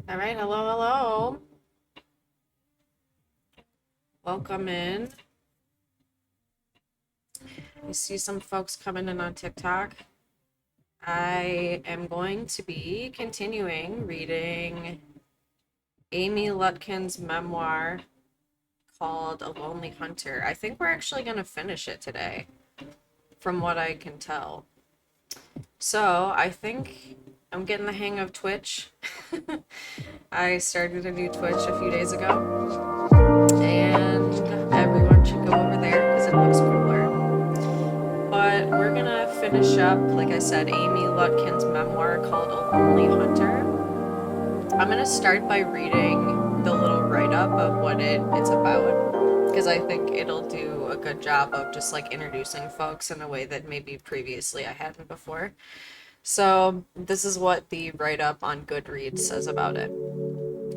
All right, hello, hello. Welcome in. You see some folks coming in on TikTok. I am going to be continuing reading Amy Lutkin's memoir called A Lonely Hunter. I think we're actually going to finish it today, from what I can tell. So I think I'm getting the hang of Twitch. I started a new Twitch a few days ago, and everyone should go over there because it looks cooler. But we're gonna finish up, like I said, Amy Lutkin's memoir called A Lonely Hunter. I'm gonna start by reading the little write-up of what it's about, because I think it'll do a good job of just like introducing folks in a way that maybe previously I hadn't before. So this is what the write-up on Goodreads says about it.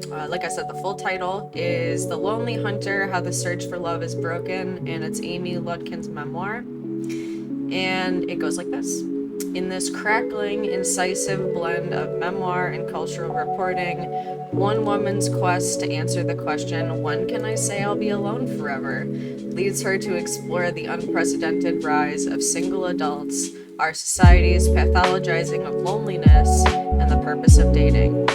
Like I said, the full title is The Lonely Hunter, How the Search for Love is Broken, and it's Amy Lutkin's memoir. And it goes like this. In this crackling, incisive blend of memoir and cultural reporting, one woman's quest to answer the question, when can I say I'll be alone forever, leads her to explore the unprecedented rise of single adults, our society's pathologizing of loneliness, and the purpose of dating.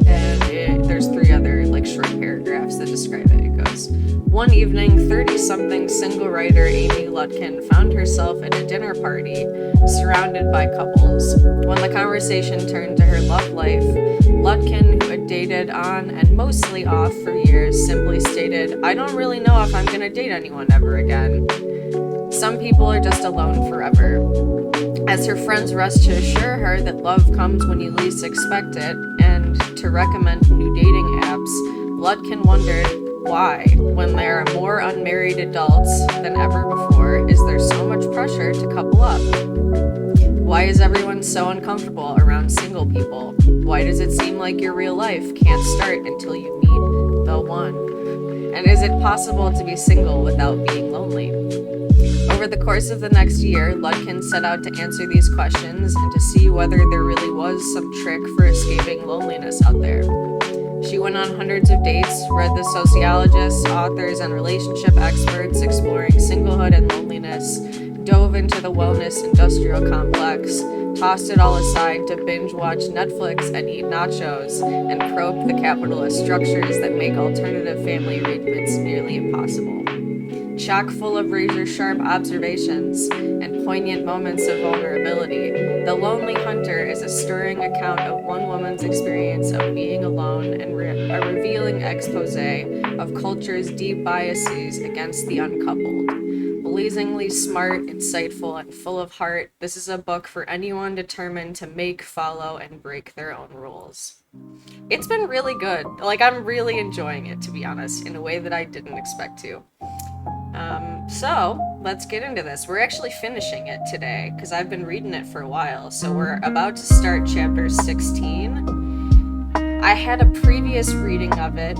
And there's three other short paragraphs that describe it. It goes, one evening, 30-something single writer Amy Lutkin found herself at a dinner party surrounded by couples. When the conversation turned to her love life, Lutkin, who had dated on and mostly off for years, simply stated, I don't really know if I'm going to date anyone ever again. Some people are just alone forever. As her friends rushed to assure her that love comes when you least expect it, and to recommend new dating apps, Lutkin wondered, why, when there are more unmarried adults than ever before, is there so much pressure to couple up? Why is everyone so uncomfortable around single people? Why does it seem like your real life can't start until you meet the one? And is it possible to be single without being lonely? Over the course of the next year, Lutkin set out to answer these questions and to see whether there really was some trick for escaping loneliness out there. She went on hundreds of dates, read the sociologists, authors, and relationship experts exploring singlehood and loneliness, dove into the wellness industrial complex, tossed it all aside to binge watch Netflix and eat nachos, and probe the capitalist structures that make alternative family arrangements nearly impossible. Chock full of razor-sharp observations and poignant moments of vulnerability, The Lonely Hunter is a stirring account of one woman's experience of being alone and a revealing expose of culture's deep biases against the uncoupled. Blazingly smart, insightful, and full of heart, this is a book for anyone determined to make, follow, and break their own rules. It's been really good. I'm really enjoying it, to be honest, in a way that I didn't expect to. So let's get into this. We're actually finishing it today because I've been reading it for a while. So we're about to start chapter 16. I had a previous reading of it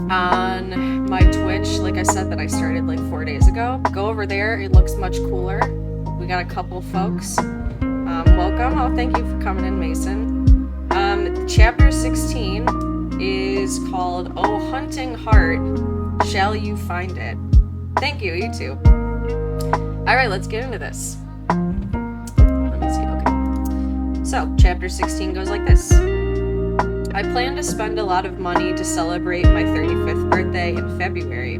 on my Twitch, like I said, that I started 4 days ago. Go over there. It looks much cooler. We got a couple folks. Welcome. Oh, thank you for coming in, Mason. Chapter 16 is called Oh Hunting Heart, Shall You Find It? Thank you, you too. All right, let's get into this. Let me see, okay. So, chapter 16 goes like this. I plan to spend a lot of money to celebrate my 35th birthday in February.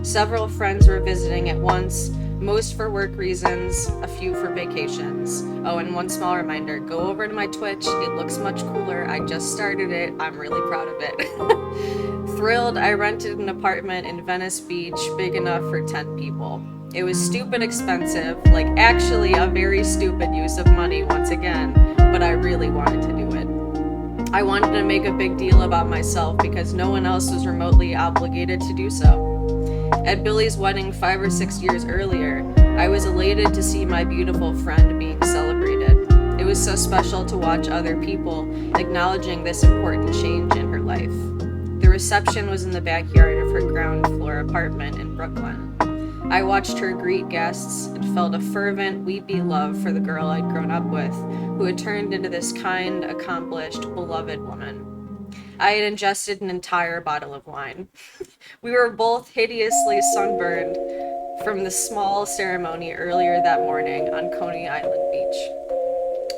Several friends were visiting at once, most for work reasons, a few for vacations. Oh, and one small reminder, go over to my Twitch. It looks much cooler. I just started it. I'm really proud of it. Thrilled, I rented an apartment in Venice Beach, big enough for 10 people. It was stupid expensive, actually a very stupid use of money once again, but I really wanted to do it. I wanted to make a big deal about myself because no one else was remotely obligated to do so. At Billy's wedding 5 or 6 years earlier, I was elated to see my beautiful friend being celebrated. It was so special to watch other people acknowledging this important change in her life. The reception was in the backyard of her ground floor apartment in Brooklyn. I watched her greet guests and felt a fervent, weepy love for the girl I'd grown up with, who had turned into this kind, accomplished, beloved woman. I had ingested an entire bottle of wine. We were both hideously sunburned from the small ceremony earlier that morning on Coney Island Beach.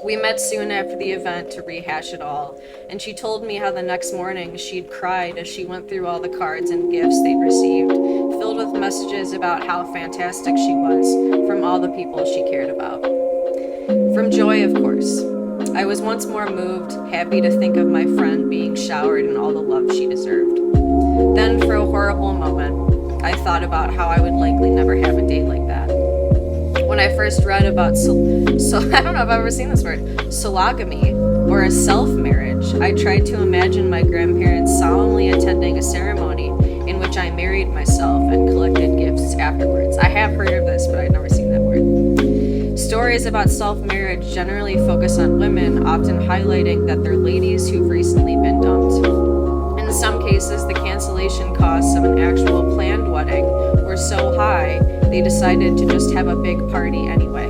We met soon after the event to rehash it all, and she told me how the next morning she'd cried as she went through all the cards and gifts they'd received, filled with messages about how fantastic she was from all the people she cared about. From joy, of course. I was once more moved, happy to think of my friend being showered in all the love she deserved. Then, for a horrible moment, I thought about how I would likely never have a date like that. When I first read about I don't know if I've ever seen this word, sologamy, or a self-marriage, I tried to imagine my grandparents solemnly attending a ceremony in which I married myself and collected gifts afterwards. I have heard of this, but I'd never seen that word. Stories about self-marriage generally focus on women, often highlighting that they're ladies who've recently been dumped. In some cases, the cancellation costs of an actual planned wedding were so high, they decided to just have a big party anyway.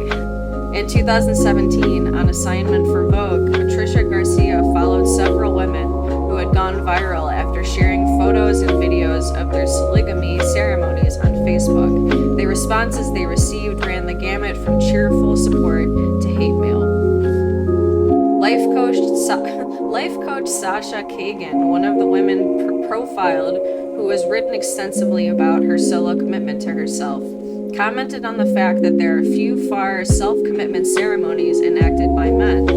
In 2017, on assignment for Vogue, Patricia Garcia followed several women who had gone viral after sharing photos and videos of their sologamy ceremonies on Facebook. The responses they received ran the gamut from cheerful support to hate mail. Life coach Sasha Kagan, one of the women profiled who has written extensively about her solo commitment to herself, commented on the fact that there are few far self-commitment ceremonies enacted by men.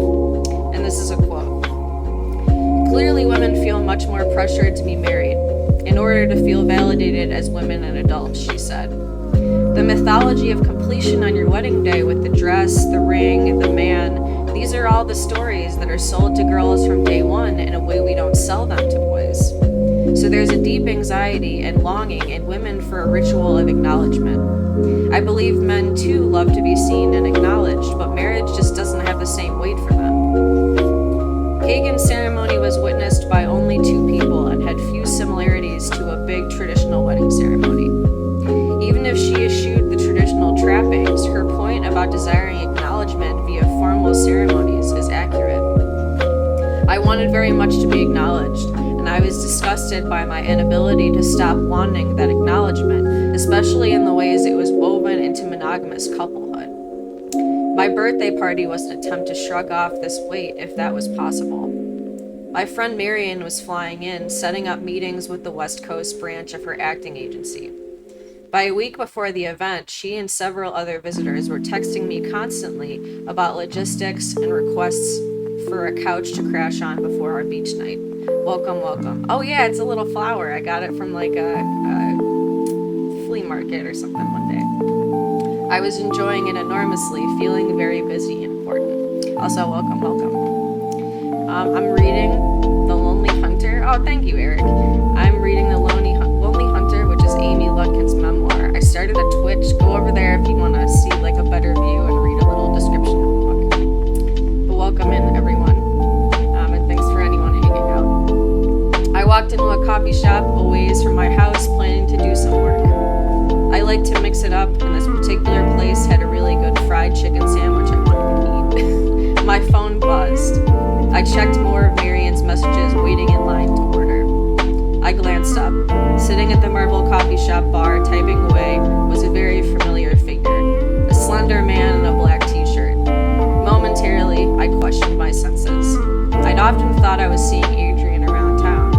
And this is a quote. Clearly, women feel much more pressured to be married in order to feel validated as women and adults, she said. The mythology of completion on your wedding day with the dress, the ring, the man, these are all the stories that are sold to girls from day one in a way we don't sell them to boys. So there's a deep anxiety and longing in women for a ritual of acknowledgement. I believe men too love to be seen and acknowledged, but marriage just doesn't have the same weight for them. Kagan's ceremony was witnessed by only 2 people and had few similarities to a big traditional wedding ceremony. Even if she eschewed the traditional trappings, her point about desiring acknowledgement via formal ceremonies is accurate. I wanted very much to be acknowledged, and I was disgusted by my inability to stop wanting that acknowledgement, especially in the ways it was woven into monogamous couplehood. My birthday party was an attempt to shrug off this weight if that was possible. My friend Marion was flying in, setting up meetings with the West Coast branch of her acting agency. By a week before the event, she and several other visitors were texting me constantly about logistics and requests for a couch to crash on before our beach night. Welcome, welcome. Oh yeah, it's a little flower. I got it from like a flea market or something one day. I was enjoying it enormously, feeling very busy and important. Also, welcome, welcome. I'm reading The Lonely Hunter. Oh, thank you, Eric. I'm reading The Lonely Hunter, which is Amy Lutkin's memoir. I started a Twitch. Go over there if you want to see like a better view and read a little description of the book. But welcome in, everyone. And thanks for anyone hanging out. I walked into a coffee shop a ways from my house planning to do some work. I like to mix it up, and this particular place had a really good fried chicken sandwich I wanted to eat. My phone buzzed. I checked more of Marion's messages waiting in line to order. I glanced up. Sitting at the Marble Coffee Shop bar, typing away, was a very familiar figure. A slender man in a black t-shirt. Momentarily, I questioned my senses. I'd often thought I was seeing Adrian around town.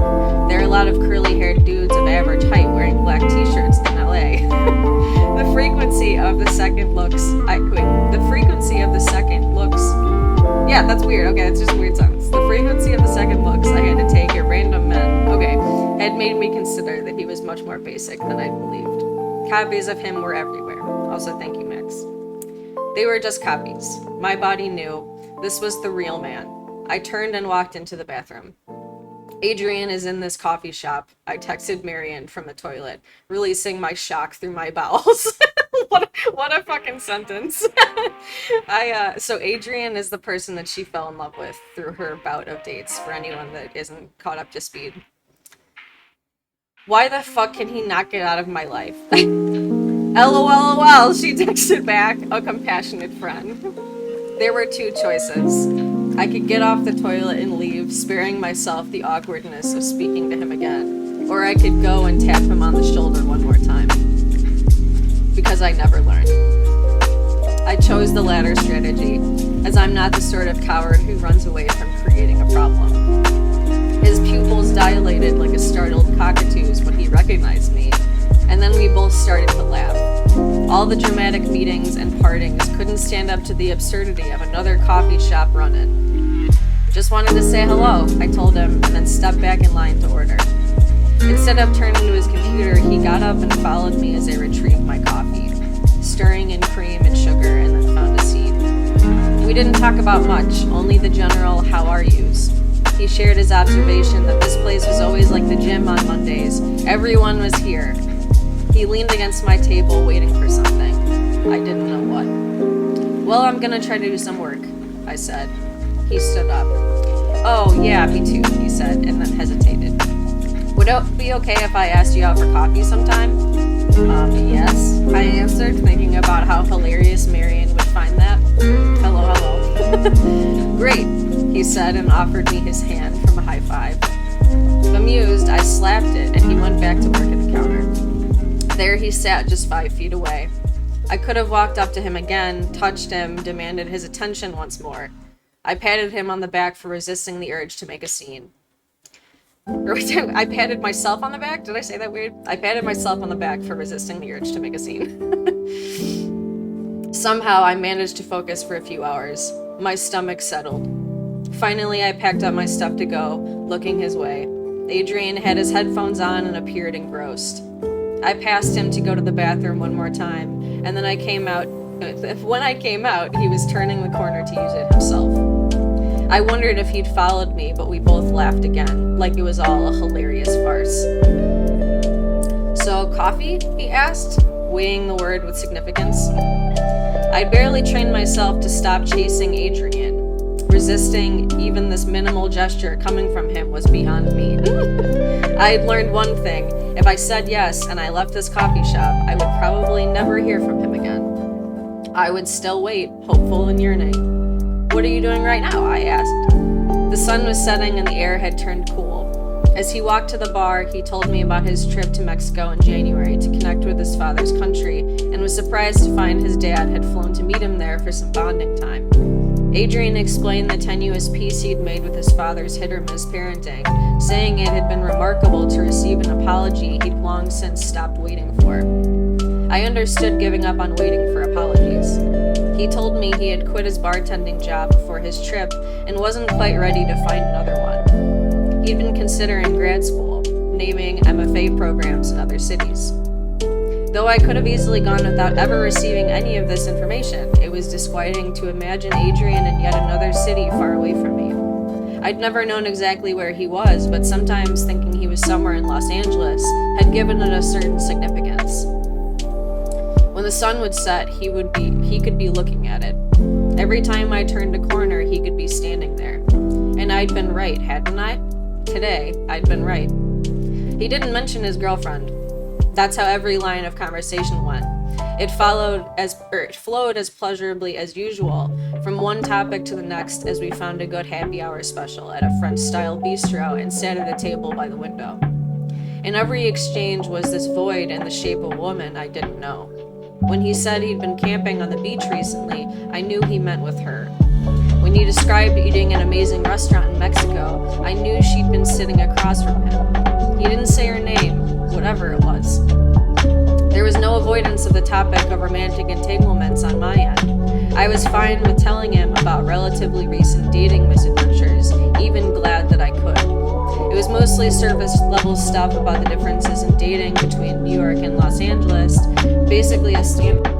There are a lot of curly-haired dudes of average height wearing black t-shirts in LA. The frequency of the second looks... Yeah, that's weird. Okay, it's just a weird sentence. The frequency of the second looks I had to take at random men, had made me consider that he was much more basic than I believed. Copies of him were everywhere. Also, thank you, Max. They were just copies. My body knew this was the real man. I turned and walked into the bathroom. Adrian is in this coffee shop. I texted Marion from the toilet, releasing my shock through my bowels. What a fucking sentence. So Adrian is the person that she fell in love with through her bout of dates, for anyone that isn't caught up to speed. Why the fuck can he not get out of my life? LOLOL, she texted back, a compassionate friend. There were two choices. I could get off the toilet and leave, sparing myself the awkwardness of speaking to him again. Or I could go and tap him on the shoulder one more time. Because I never learned. I chose the latter strategy, as I'm not the sort of coward who runs away from creating a problem. His pupils dilated like a startled cockatoo's when he recognized me, and then we both started to laugh. All the dramatic meetings and partings couldn't stand up to the absurdity of another coffee shop run-in. Just wanted to say hello, I told him, and then stepped back in line to order. Instead of turning to his computer, he got up and followed me as I retrieved my coffee, stirring in cream and sugar, and then found a seat. We didn't talk about much, only the general how are yous. He shared his observation that this place was always like the gym on Mondays. Everyone was here. He leaned against my table waiting for something. I didn't know what. Well, I'm gonna try to do some work, I said. He stood up. Oh, yeah, me too, he said, and then hesitated. Would it be okay if I asked you out for coffee sometime? Yes, I answered, thinking about how hilarious Marion would find that. Hello. Great, he said, and offered me his hand from a high five. Bemused, I slapped it, and he went back to work at the counter. There he sat just 5 feet away. I could have walked up to him again, touched him, demanded his attention once more. I patted him on the back for resisting the urge to make a scene. I patted myself on the back? Did I say that weird? I patted myself on the back for resisting the urge to make a scene. Somehow I managed to focus for a few hours. My stomach settled. Finally, I packed up my stuff to go, looking his way. Adrian had his headphones on and appeared engrossed. I passed him to go to the bathroom one more time, and then when I came out, he was turning the corner to use it himself. I wondered if he'd followed me, but we both laughed again, like it was all a hilarious farce. So, coffee? He asked, weighing the word with significance. I'd barely trained myself to stop chasing Adrian. Resisting even this minimal gesture coming from him was beyond me. I'd learned one thing. If I said yes and I left this coffee shop, I would probably never hear from him again. I would still wait, hopeful and yearning. What are you doing right now? I asked. The sun was setting and the air had turned cool. As he walked to the bar, he told me about his trip to Mexico in January to connect with his father's country, and was surprised to find his dad had flown to meet him there for some bonding time. Adrian explained the tenuous peace he'd made with his father's hit-or-miss parenting, saying it had been remarkable to receive an apology he'd long since stopped waiting for. I understood giving up on waiting for apologies. He told me he had quit his bartending job before his trip and wasn't quite ready to find another one. He'd been considering grad school, naming MFA programs in other cities. Though I could have easily gone without ever receiving any of this information, it was disquieting to imagine Adrian in yet another city far away from me. I'd never known exactly where he was, but sometimes thinking he was somewhere in Los Angeles had given it a certain significance. When the sun would set, he could be looking at it. Every time I turned a corner, he could be standing there. And I'd been right, hadn't I? Today, I'd been right. He didn't mention his girlfriend. That's how every line of conversation went. It flowed as pleasurably as usual, from one topic to the next, as we found a good happy hour special at a French-style bistro and sat at a table by the window. In every exchange was this void in the shape of a woman I didn't know. When he said he'd been camping on the beach recently, I knew he meant with her. When he described eating an amazing restaurant in Mexico, I knew she'd been sitting across from him. He didn't say her name, whatever it was. There was no avoidance of the topic of romantic entanglements on my end. I was fine with telling him about relatively recent dating misadventures, even glad that I could. It was mostly surface-level stuff about the differences in dating between New York and Los Angeles, basically a standard.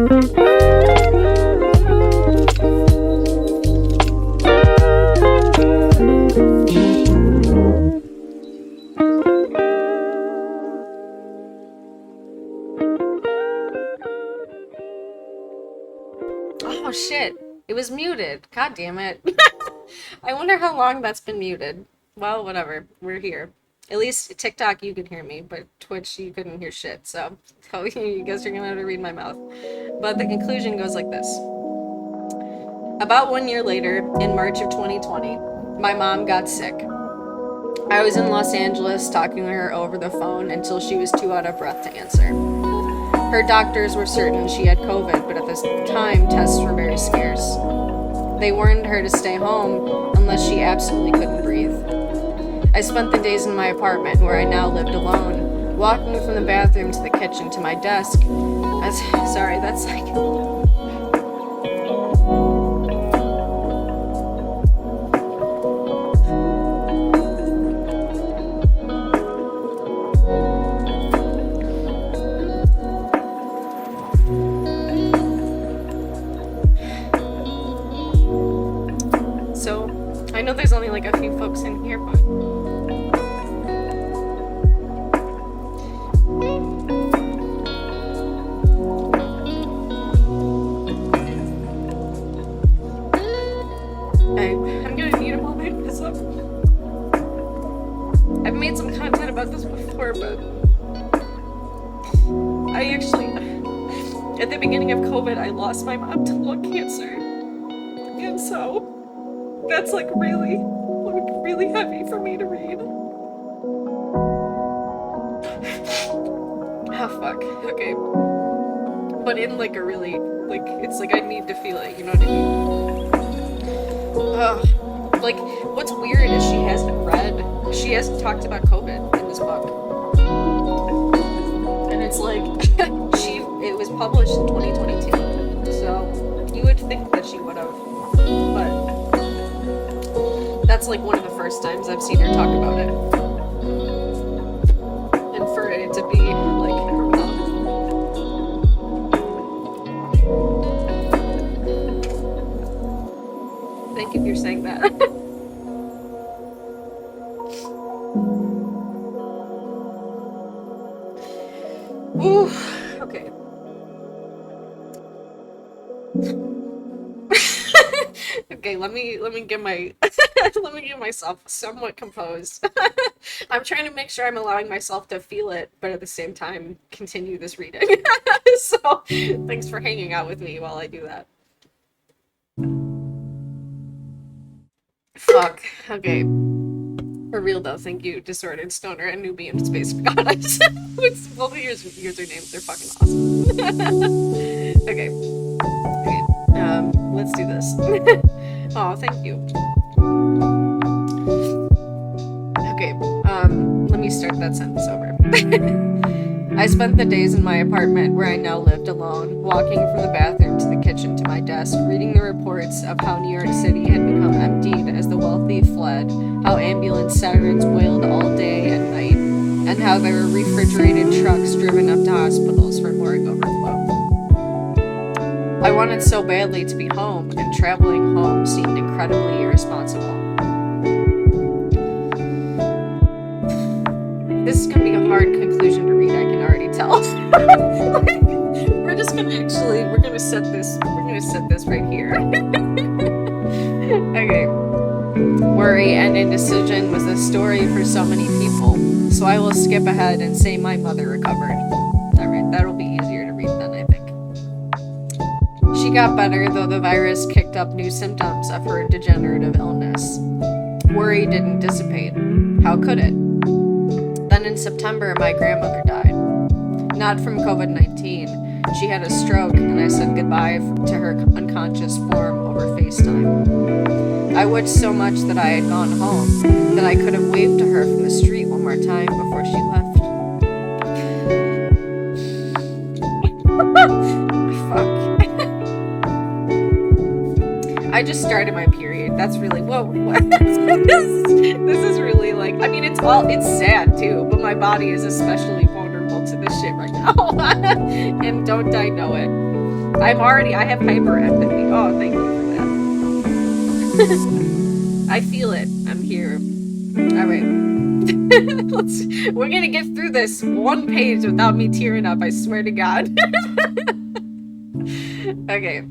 Oh shit. It was muted. God damn it. I wonder how long that's been muted. Well, whatever. We're here. At least TikTok you could hear me, but Twitch you couldn't hear shit. So you guess you're gonna have to read my mouth. But the conclusion goes like this. About 1 year later, in March of 2020, my mom got sick. I was in Los Angeles talking to her over the phone until she was too out of breath to answer. Her doctors were certain she had COVID, but at this time, tests were very scarce. They warned her to stay home unless she absolutely couldn't breathe. I spent the days in my apartment, where I now lived alone, walking from the bathroom to the kitchen to my desk. That's like... I know there's only like a few folks in here, but I'm gonna need a moment because I've made some content about this before, but I actually, at the beginning of COVID, I lost my mom to lung cancer, and so that's like really heavy for me to read. Oh fuck, okay. But in like a really, like, it's like I need to feel it, you know what I mean? Like, what's weird is she hasn't talked about COVID in this book. And it's like, it was published in 2022, so you would think that she would have, but that's like one of the first times I've seen her talk about it. And for it to be like her mom. Thank you for saying that. Ooh, okay. Okay, let me get my let me get myself somewhat composed. I'm trying to make sure I'm allowing myself to feel it, but at the same time continue this reading. So thanks for hanging out with me while I do that. Fuck. Okay. For real though, thank you, Disordered Stoner and Nubian Space Goddess. Both of your usernames are fucking awesome. Okay. Let's do this. Oh, thank you. Okay, let me start that sentence over. I spent the days in my apartment, where I now lived alone, walking from the bathroom to the kitchen to my desk, reading the reports of how New York City had become emptied as the wealthy fled, how ambulance sirens wailed all day and night, and how there were refrigerated trucks driven up to hospitals for morgue overflow. I wanted so badly to be home, and traveling home seemed incredibly irresponsible. This is gonna be a hard conclusion to read, I can already tell. We're gonna set this right here. Okay. Worry and indecision was a story for so many people, so I will skip ahead and say my mother recovered. Alright, that'll be easier to read then, I think. She got better, though the virus kicked up new symptoms of her degenerative illness. Worry didn't dissipate. How could it? Then in September, my grandmother died. Not from COVID-19. She had a stroke, and I said goodbye to her unconscious form over FaceTime. I wished so much that I had gone home, that I could have waved to her from the street one more time before she left. Fuck. I just started my period. That's really, whoa. This is really like, I mean, it's sad too, but my body is especially vulnerable to this shit right now. And don't I know it. I have hyper empathy. Oh, thank you for that. I feel it. I'm here. Alright. We're gonna get through this one page without me tearing up, I swear to God. Okay.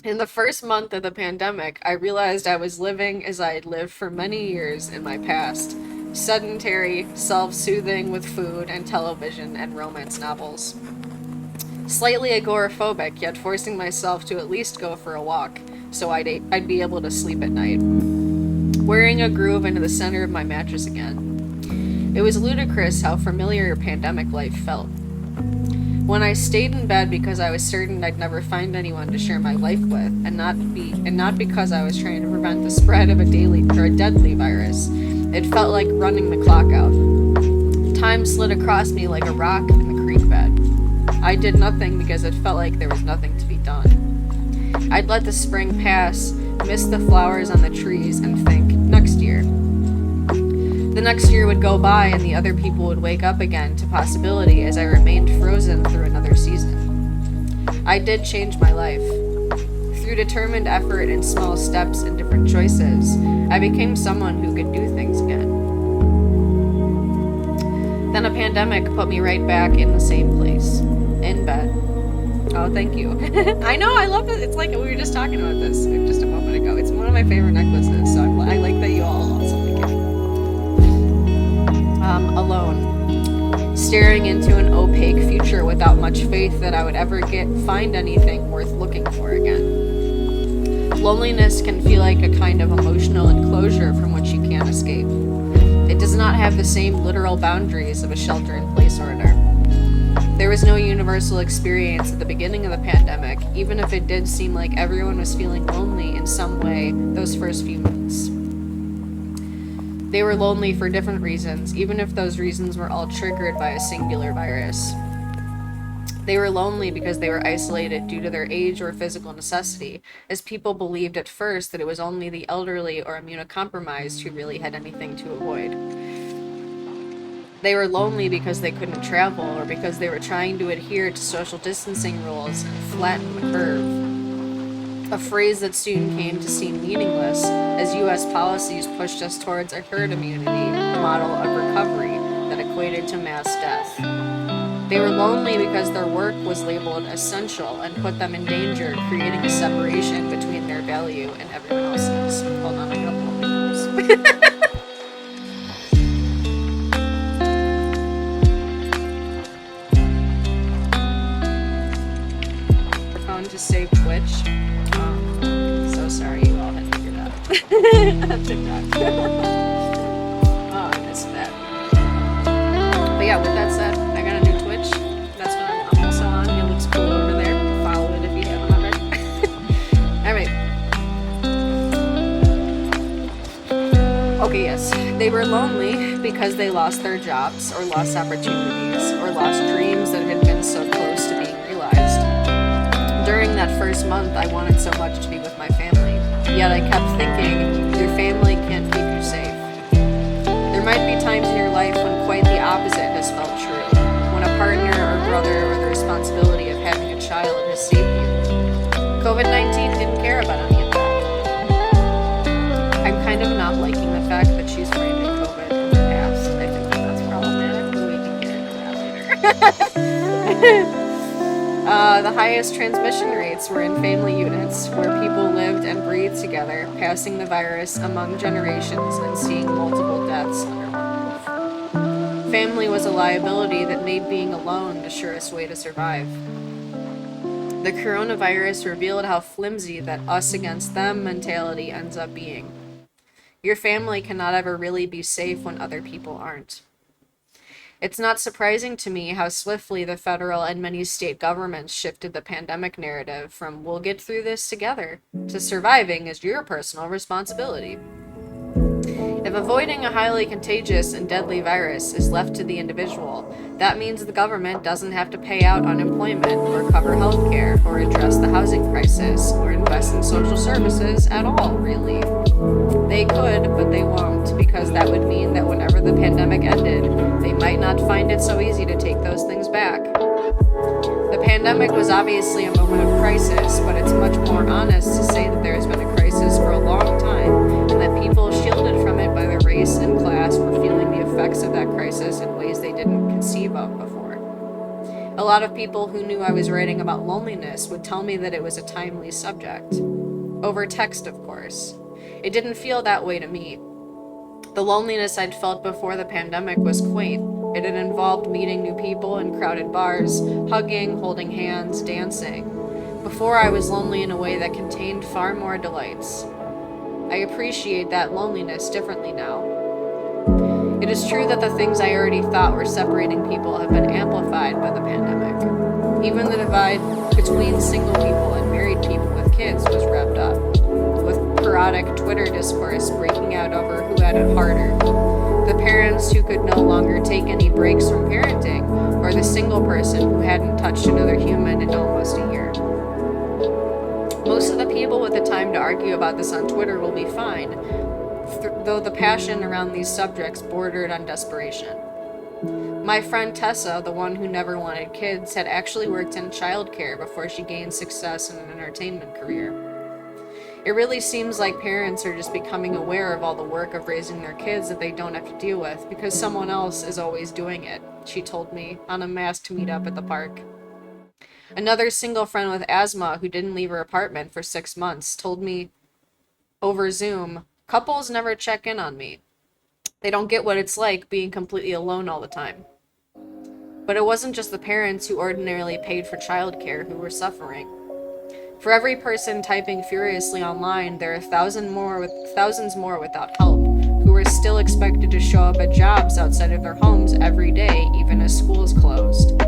In the first month of the pandemic, I realized I was living as I had lived for many years in my past. Sedentary, self-soothing with food and television and romance novels. Slightly agoraphobic, yet forcing myself to at least go for a walk, so I'd be able to sleep at night. Wearing a groove into the center of my mattress again. It was ludicrous how familiar pandemic life felt. When I stayed in bed because I was certain I'd never find anyone to share my life with, and not because I was trying to prevent the spread of a deadly virus, it felt like running the clock out. Time slid across me like a rock in the creek bed. I did nothing because it felt like there was nothing to be done. I'd let the spring pass, miss the flowers on the trees, and think, next year. The next year would go by and the other people would wake up again to possibility as I remained frozen through another season. I did change my life. Through determined effort and small steps and different choices, I became someone who could do things again. Then a pandemic put me right back in the same place, in bed. Oh, thank you. I know, I love it. It's like we were just talking about this just a moment ago. It's one of my favorite necklaces, so I like that you all also like it. Alone. Staring into an opaque future without much faith that I would ever find anything worth looking for again. Loneliness can feel like a kind of emotional enclosure from which you can't escape. It does not have the same literal boundaries of a shelter-in-place order. There was no universal experience at the beginning of the pandemic, even if it did seem like everyone was feeling lonely in some way those first few months. They were lonely for different reasons, even if those reasons were all triggered by a singular virus. They were lonely because they were isolated due to their age or physical necessity, as people believed at first that it was only the elderly or immunocompromised who really had anything to avoid. They were lonely because they couldn't travel or because they were trying to adhere to social distancing rules and flatten the curve. A phrase that soon came to seem meaningless as U.S. policies pushed us towards a herd immunity model of recovery that equated to mass death. They were lonely because their work was labeled essential and put them in danger, creating a separation between their value and everyone else's. Hold on, I gotta pull my nose. To save Twitch. So sorry you all had figured out. TikTok. Oh, I missed that. But yeah, with that said, I got a new Twitch. That's what I'm also on. It looks cool over there. Follow it if you haven't already. Alright. Okay, yes. They were lonely because they lost their jobs, or lost opportunities, or lost dreams that had been so close to being realized. During that first month, I wanted so much to be with my family, yet I kept thinking, your family can't keep you safe. There might be times in your life when quite the opposite has felt true, when a partner or brother or the responsibility of having a child has saved you. COVID-19 didn't care about any of that. I'm kind of not liking the fact that she's framing COVID in the past. I think that's problematic, but we can get into that later. The highest transmission rates were in family units, where people lived and breathed together, passing the virus among generations and seeing multiple deaths under one roof. Family was a liability that made being alone the surest way to survive. The coronavirus revealed how flimsy that us against them mentality ends up being. Your family cannot ever really be safe when other people aren't. It's not surprising to me how swiftly the federal and many state governments shifted the pandemic narrative from "we'll get through this together" to "surviving is your personal responsibility." If avoiding a highly contagious and deadly virus is left to the individual, that means the government doesn't have to pay out unemployment, or cover health care, or address the housing crisis, or invest in social services at all, really. They could, but they won't, because that would mean that whenever the pandemic ended, they might not find it so easy to take those things back. The pandemic was obviously a moment of crisis, but it's much more honest to say that there has been a crisis for a long time, and that people shielded from it by their race and class were feeling the effects of that crisis in ways they didn't conceive of before. A lot of people who knew I was writing about loneliness would tell me that it was a timely subject. Over text, of course. It didn't feel that way to me. The loneliness I'd felt before the pandemic was quaint. It had involved meeting new people in crowded bars, hugging, holding hands, dancing. Before, I was lonely in a way that contained far more delights. I appreciate that loneliness differently now. It is true that the things I already thought were separating people have been amplified by the pandemic. Even the divide between single people and married people with kids was revved up, with parodic Twitter discourse breaking out over who had it harder. The parents who could no longer take any breaks from parenting, or the single person who hadn't touched another human in almost a year. Most of the people with the time to argue about this on Twitter will be fine, though the passion around these subjects bordered on desperation. My friend Tessa, the one who never wanted kids, had actually worked in childcare before she gained success in an entertainment career. It really seems like parents are just becoming aware of all the work of raising their kids that they don't have to deal with because someone else is always doing it, she told me on a masked meetup at the park. Another single friend with asthma who didn't leave her apartment for 6 months told me over Zoom, "Couples never check in on me. They don't get what it's like being completely alone all the time." But it wasn't just the parents who ordinarily paid for childcare who were suffering. For every person typing furiously online, there are thousands more without help, who are still expected to show up at jobs outside of their homes every day, even as schools closed.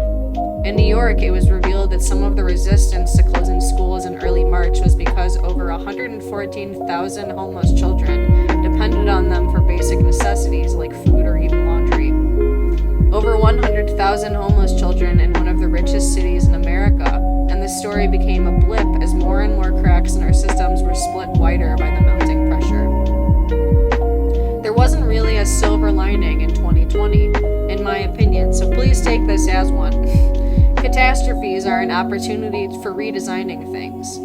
In New York, it was revealed that some of the resistance to closing schools in early March was because over 114,000 homeless children depended on them for basic necessities like food or even laundry. Over 100,000 homeless children in one of the richest cities in America, and the story became a blip as more and more cracks in our systems were split wider by the mounting pressure. There wasn't really a silver lining in 2020, in my opinion, so please take this as one. Catastrophes are an opportunity for redesigning things.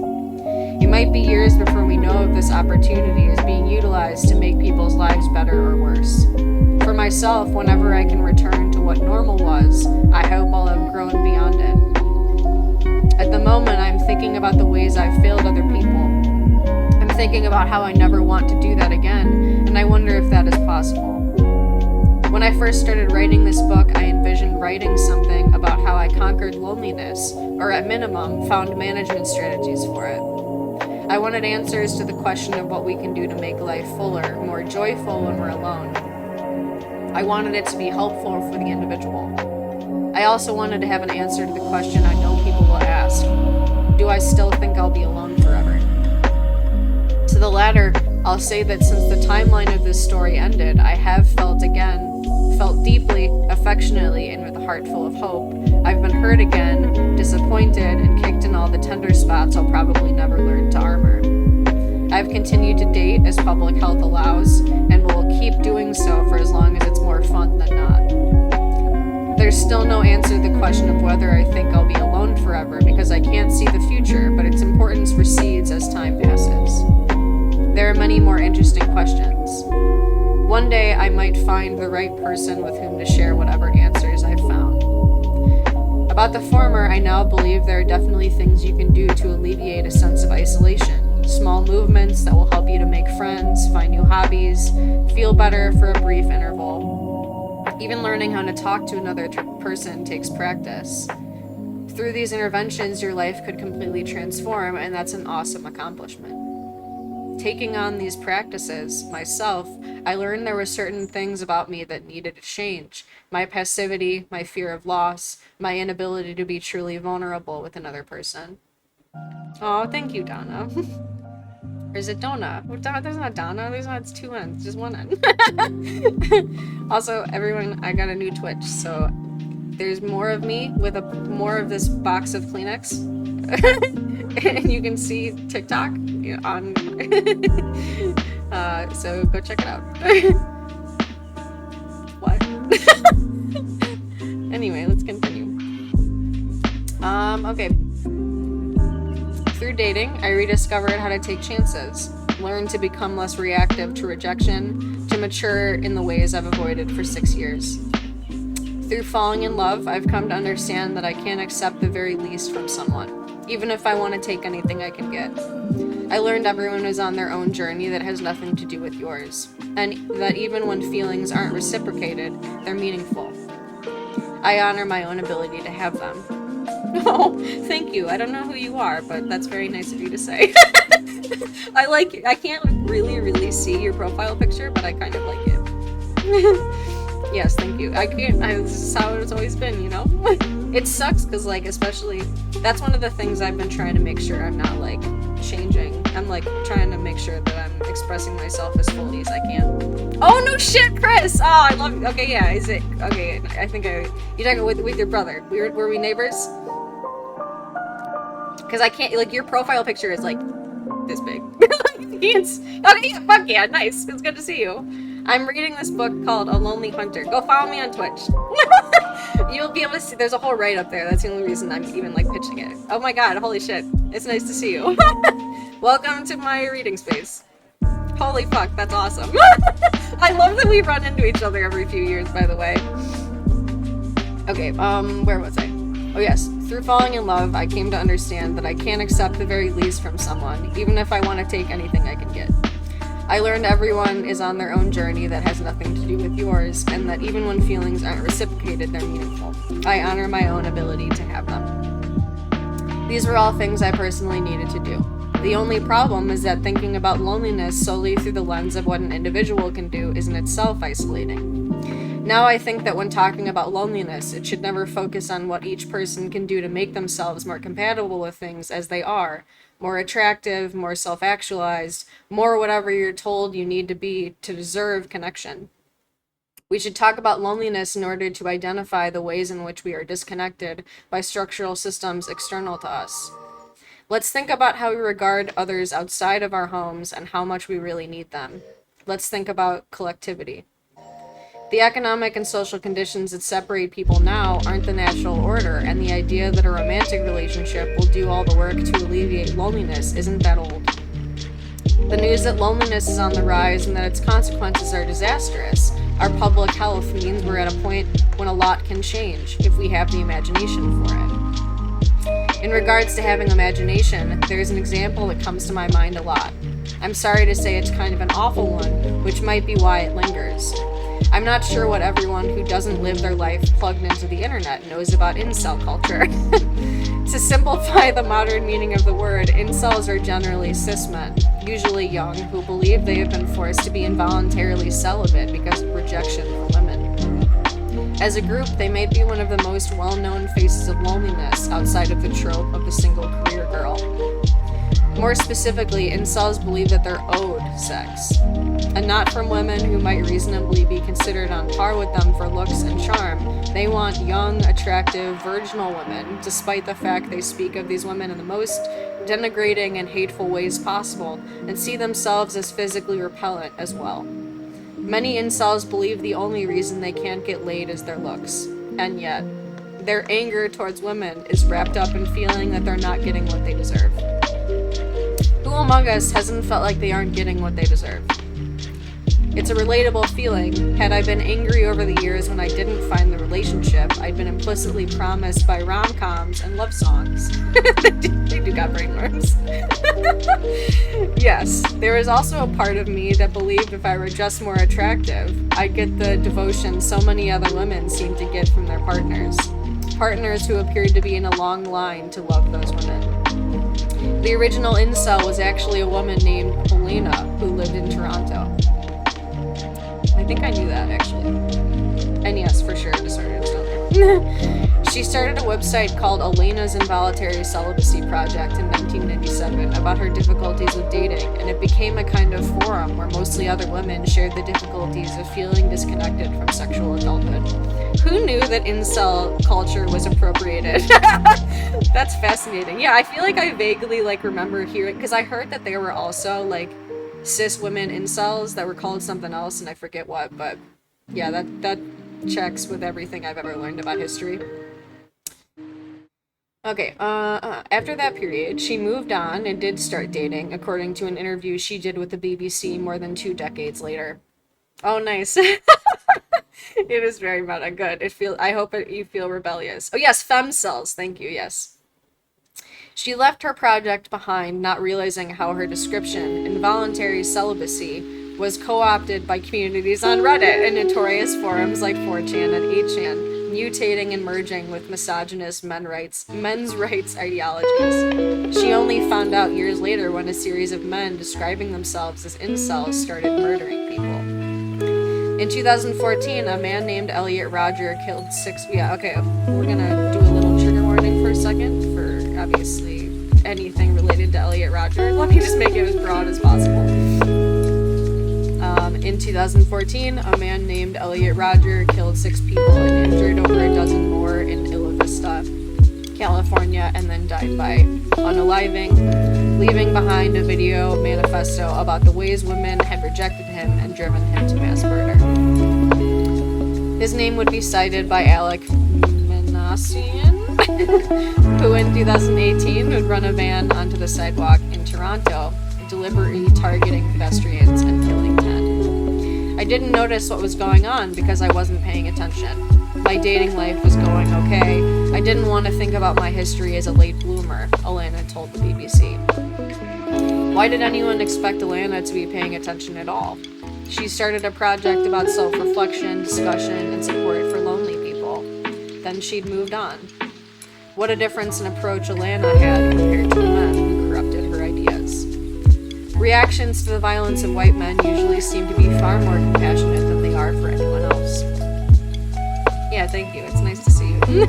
It might be years before we know if this opportunity is being utilized to make people's lives better or worse. For myself, whenever I can return to what normal was, I hope I'll have grown beyond it. At the moment, I'm thinking about the ways I've failed other people. I'm thinking about how I never want to do that again, and I wonder if that is possible. When I first started writing this book, I envisioned writing something about how I conquered loneliness, or at minimum, found management strategies for it. I wanted answers to the question of what we can do to make life fuller, more joyful when we're alone. I wanted it to be helpful for the individual. I also wanted to have an answer to the question I know people will ask: do I still think I'll be alone forever? To the latter, I'll say that since the timeline of this story ended, I have felt deeply, affectionately, and with a heart full of hope. I've been hurt again, disappointed, and kicked in all the tender spots I'll probably never learn to armor. I've continued to date as public health allows, and will keep doing so for as long as it's more fun than not. There's still no answer to the question of whether I think I'll be alone forever, because I can't see the future, but its importance recedes as time passes. There are many more interesting questions. One day I might find the right person with whom to share whatever answers I've found. About the former, I now believe there are definitely things you can do to alleviate a sense of isolation. Small movements that will help you to make friends, find new hobbies, feel better for a brief interval. Even learning how to talk to another person takes practice. Through these interventions, your life could completely transform, and that's an awesome accomplishment. Taking on these practices myself, I learned there were certain things about me that needed to change. My passivity, my fear of loss, my inability to be truly vulnerable with another person. Oh, thank you, Donna. Or is it Donna? There's not Donna. It's two ends, just one end. Also, everyone, I got a new Twitch, so there's more of me with more of this box of Kleenex. And you can see TikTok on so go check it out. What? Anyway, let's continue. Okay. Through dating, I rediscovered how to take chances, learn to become less reactive to rejection, to mature in the ways I've avoided for 6 years. Through falling in love, I've come to understand that I can't accept the very least from someone, even if I want to take anything I can get. I learned everyone is on their own journey that has nothing to do with yours, and that even when feelings aren't reciprocated, they're meaningful. I honor my own ability to have them. Oh, thank you. I don't know who you are, but that's very nice of you to say. I can't really see your profile picture, but I kind of like it. Yes, thank you. This is how it's always been, you know? It sucks, because, like, especially, that's one of the things I've been trying to make sure I'm not, like, changing. I'm, like, trying to make sure that I'm expressing myself as fully as I can. Oh, no shit, Chris! Oh, I love you. Okay, yeah, is it? Okay, I think you're talking with your brother. Were we neighbors? Because I can't, like, your profile picture is, like, this big. Okay, yeah, fuck yeah, nice. It's good to see you. I'm reading this book called A Lonely Hunter. Go follow me on Twitch. You'll be able to see, there's a whole write up there. That's the only reason I'm even, like, pitching it. Oh my god, holy shit. It's nice to see you. Welcome to my reading space. Holy fuck, that's awesome. I love that we run into each other every few years, by the way. Okay, where was I? Oh yes, through falling in love, I came to understand that I can't accept the very least from someone, even if I want to take anything I can get. I learned everyone is on their own journey that has nothing to do with yours, and that even when feelings aren't reciprocated, they're meaningful. I honor my own ability to have them. These were all things I personally needed to do. The only problem is that thinking about loneliness solely through the lens of what an individual can do is in itself isolating. Now I think that when talking about loneliness, it should never focus on what each person can do to make themselves more compatible with things as they are, more attractive, more self-actualized, more whatever you're told you need to be to deserve connection. We should talk about loneliness in order to identify the ways in which we are disconnected by structural systems external to us. Let's think about how we regard others outside of our homes and how much we really need them. Let's think about collectivity. The economic and social conditions that separate people now aren't the natural order, and the idea that a romantic relationship will do all the work to alleviate loneliness isn't that old. The news that loneliness is on the rise and that its consequences are disastrous, our public health means we're at a point when a lot can change if we have the imagination for it. In regards to having imagination, there's an example that comes to my mind a lot. I'm sorry to say it's kind of an awful one, which might be why it lingers. I'm not sure what everyone who doesn't live their life plugged into the internet knows about incel culture. To simplify the modern meaning of the word, incels are generally cis men, usually young, who believe they have been forced to be involuntarily celibate because of rejection from women. As a group, they may be one of the most well-known faces of loneliness outside of the trope of the single career girl. More specifically, incels believe that they're owed sex, and not from women who might reasonably be considered on par with them for looks and charm. They want young, attractive, virginal women, despite the fact they speak of these women in the most denigrating and hateful ways possible, and see themselves as physically repellent as well. Many incels believe the only reason they can't get laid is their looks, and yet, their anger towards women is wrapped up in feeling that they're not getting what they deserve. Who among us hasn't felt like they aren't getting what they deserve? It's a relatable feeling. Had I been angry over the years when I didn't find the relationship I'd been implicitly promised by rom-coms and love songs. They do got brainworms. Yes, there was also a part of me that believed if I were just more attractive, I'd get the devotion so many other women seem to get from their partners. Partners who appeared to be in a long line to love those women. The original incel was actually a woman named Helena who lived in Toronto. I think I knew that, actually. And yes, for sure, disordered and still there. She started a website called Elena's Involuntary Celibacy Project in 1997 about her difficulties with dating, and it became a kind of forum where mostly other women shared the difficulties of feeling disconnected from sexual adulthood. Who knew that incel culture was appropriated? That's fascinating. Yeah, I feel like I vaguely, like, remember hearing, because I heard that there were also, like, cis women incels that were called something else, and I forget what, but yeah, that checks with everything I've ever learned about history. Okay, after that period, she moved on and did start dating, according to an interview she did with the BBC more than 2 decades later. Oh, nice. It is very meta. Good. I hope you feel rebellious. Oh, yes, fem cells. Thank you. Yes. She left her project behind, not realizing how her description, involuntary celibacy, was co-opted by communities on Reddit and notorious forums like 4chan and 8chan, mutating and merging with misogynist men's rights ideologies. She only found out years later when a series of men describing themselves as incels started murdering people. In 2014, a man named Elliot Rodger killed six. Yeah, okay, we're gonna do a little trigger warning for a second for obviously anything related to Elliot Rodger. Let me just make it as broad as possible. In 2014, a man named Elliot Rodger killed 6 people and injured over a dozen more in Isla Vista, California, and then died by unaliving, leaving behind a video manifesto about the ways women had rejected him and driven him to mass murder. His name would be cited by Alec Minassian, who in 2018 would run a van onto the sidewalk in Toronto, deliberately targeting pedestrians and killing 10. I didn't notice what was going on because I wasn't paying attention. My dating life was going okay. I didn't want to think about my history as a late bloomer, Alana told the BBC. Why did anyone expect Alana to be paying attention at all? She started a project about self-reflection, discussion, and support for lonely people. Then she'd moved on. What a difference in approach Alana had compared to the men who corrupted her ideas. Reactions to the violence of white men usually seem to be far more compassionate than they are for anyone else. Yeah, thank you. It's nice to see you.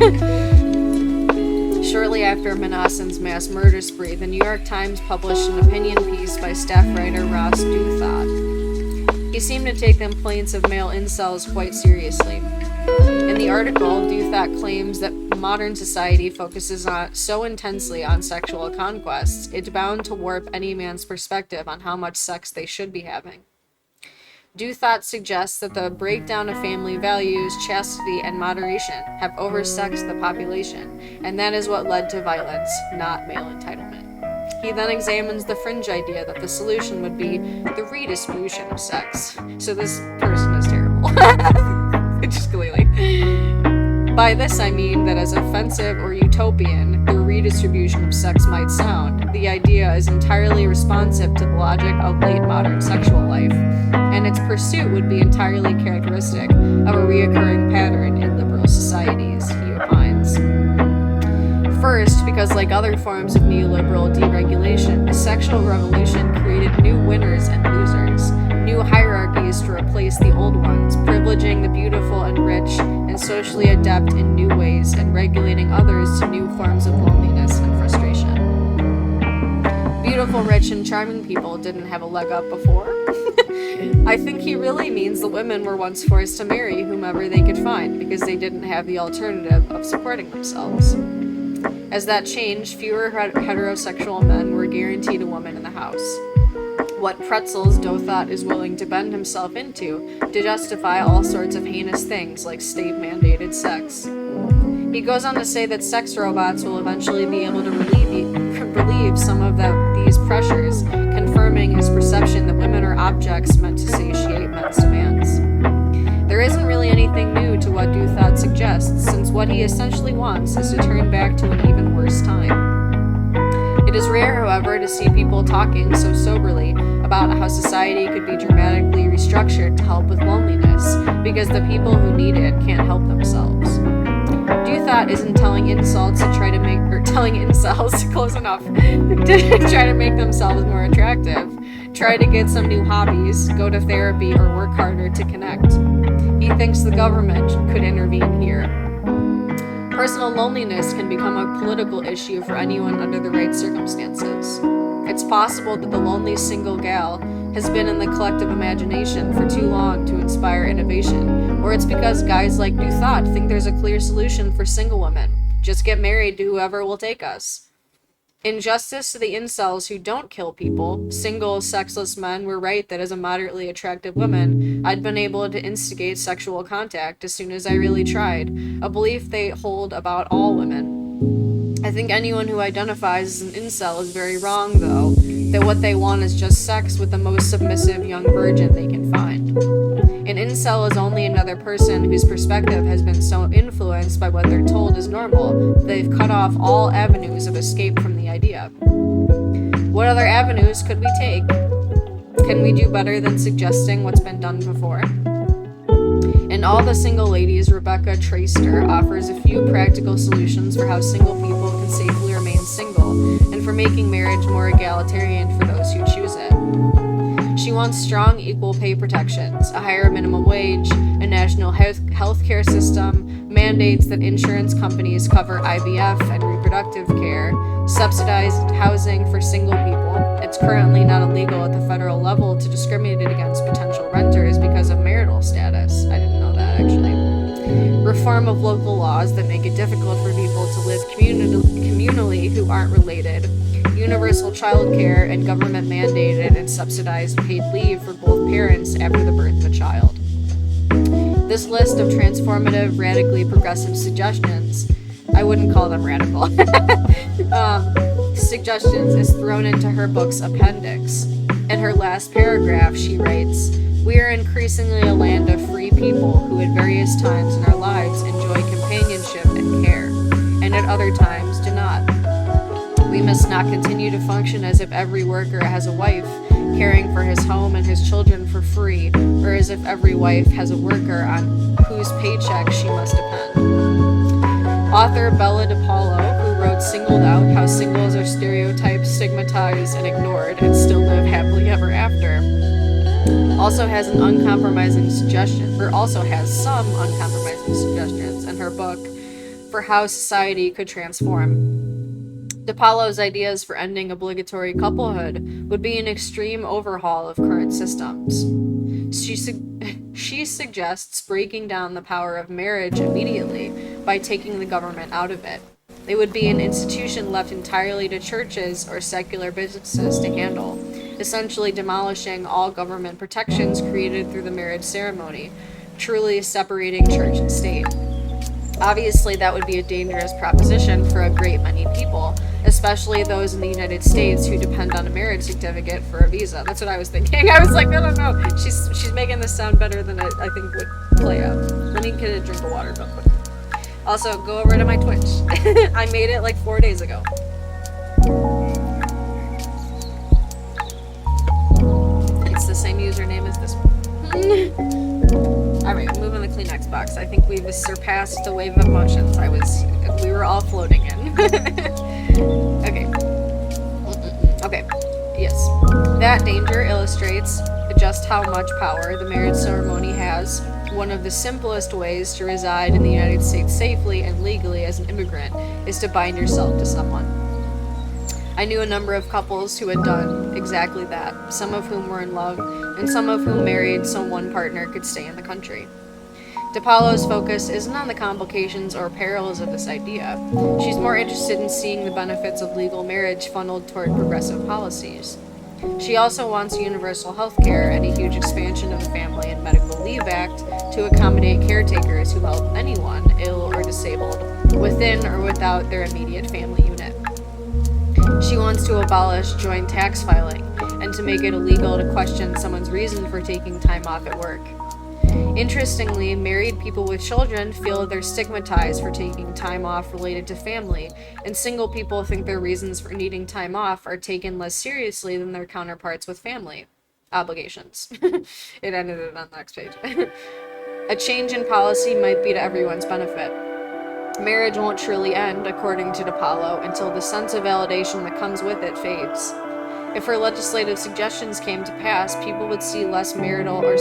Shortly after Manassan's mass murder spree, the New York Times published an opinion piece by staff writer Ross Douthat. He seemed to take the complaints of male incels quite seriously. In the article, Douthat claims that modern society focuses so intensely on sexual conquests, it's bound to warp any man's perspective on how much sex they should be having. Douthat suggests that the breakdown of family values, chastity, and moderation have oversexed the population, and that is what led to violence, not male entitlement. He then examines the fringe idea that the solution would be the redistribution of sex. So this person is terrible. Just completely. By this I mean that as offensive or utopian the redistribution of sex might sound, the idea is entirely responsive to the logic of late modern sexual life, and its pursuit would be entirely characteristic of a reoccurring pattern in liberal societies, he opines. First, because like other forms of neoliberal deregulation, the sexual revolution created new winners and losers, new hierarchies to replace the old ones, privileging the beautiful and rich and socially adept in new ways and regulating others to new forms of loneliness and frustration. Beautiful, rich, and charming people didn't have a leg up before. I think he really means the women were once forced to marry whomever they could find because they didn't have the alternative of supporting themselves. As that changed, fewer heterosexual men were guaranteed a woman in the house. What pretzels Douthat is willing to bend himself into to justify all sorts of heinous things like state-mandated sex. He goes on to say that sex robots will eventually be able to relieve some of these pressures, confirming his perception that women are objects meant to satiate men's demands. There isn't really anything new to what Douthat suggests, since what he essentially wants is to turn back to an even worse time. It is rare, however, to see people talking so soberly about how society could be dramatically restructured to help with loneliness, because the people who need it can't help themselves. Douthat isn't telling incels to try to make, or telling incels, close enough, to try to make themselves more attractive, try to get some new hobbies, go to therapy, or work harder to connect. He thinks the government could intervene here. Personal loneliness can become a political issue for anyone under the right circumstances. It's possible that the lonely single gal has been in the collective imagination for too long to inspire innovation, or it's because guys like Douthat think there's a clear solution for single women. Just get married to whoever will take us. In justice to the incels who don't kill people, single, sexless men were right that as a moderately attractive woman, I'd been able to instigate sexual contact as soon as I really tried, a belief they hold about all women. I think anyone who identifies as an incel is very wrong, though, that what they want is just sex with the most submissive young virgin they can find. An incel is only another person whose perspective has been so influenced by what they're told is normal that they've cut off all avenues of escape from the idea. What other avenues could we take? Can we do better than suggesting what's been done before? In All the Single Ladies, Rebecca Traister offers a few practical solutions for how single people can safely remain single and for making marriage more egalitarian for those who choose it. She wants strong equal pay protections, a higher minimum wage, a national health care system, mandates that insurance companies cover IVF and reproductive care, subsidized housing for single people. It's currently not illegal at the federal level to discriminate against potential renters because of marital status. I didn't know that, actually. Reform of local laws that make it difficult for people to live communally who aren't related. Universal childcare and government-mandated and subsidized paid leave for both parents after the birth of a child. This list of transformative, radically progressive suggestions, I wouldn't call them radical, suggestions is thrown into her book's appendix. In her last paragraph, she writes, "We are increasingly a land of free people who at various times in our lives enjoy companionship and care, and at other times do not. We must not continue to function as if every worker has a wife, caring for his home and his children for free, or as if every wife has a worker on whose paycheck she must depend." Author Bella DePaulo, who wrote Singled Out, How Singles Are Stereotyped, Stigmatized, and Ignored, and Still Live Happily Ever After, also has some uncompromising suggestions in her book for how society could transform. DePaulo's ideas for ending obligatory couplehood would be an extreme overhaul of current systems. She suggests breaking down the power of marriage immediately by taking the government out of it. It would be an institution left entirely to churches or secular businesses to handle, essentially demolishing all government protections created through the marriage ceremony, truly separating church and state. Obviously, that would be a dangerous proposition for a great many people, especially those in the United States who depend on a marriage certificate for a visa. That's what I was thinking. I was like, I don't know. She's making this sound better than I think would play out. Let me get a drink of water real quick. Also, go over to my Twitch. I made it like 4 days ago. It's the same username as this one. Alright, we'll move on the Kleenex box. I think we've surpassed the wave of emotions we were all floating in. Okay. Okay. Yes. That danger illustrates just how much power the marriage ceremony has. One of the simplest ways to reside in the United States safely and legally as an immigrant is to bind yourself to someone. I knew a number of couples who had done exactly that, some of whom were in love, and some of whom married so one partner could stay in the country. DePaulo's focus isn't on the complications or perils of this idea. She's more interested in seeing the benefits of legal marriage funneled toward progressive policies. She also wants universal health care and a huge expansion of the Family and Medical Leave Act to accommodate caretakers who help anyone, ill or disabled, within or without their immediate family unit. She wants to abolish joint tax filing and to make it illegal to question someone's reason for taking time off at work. Interestingly, married people with children feel they're stigmatized for taking time off related to family, and single people think their reasons for needing time off are taken less seriously than their counterparts with family obligations. It ended it on the next page. A change in policy might be to everyone's benefit. Marriage won't truly end, according to DePaulo, until the sense of validation that comes with it fades. If her legislative suggestions came to pass, people would see less marital or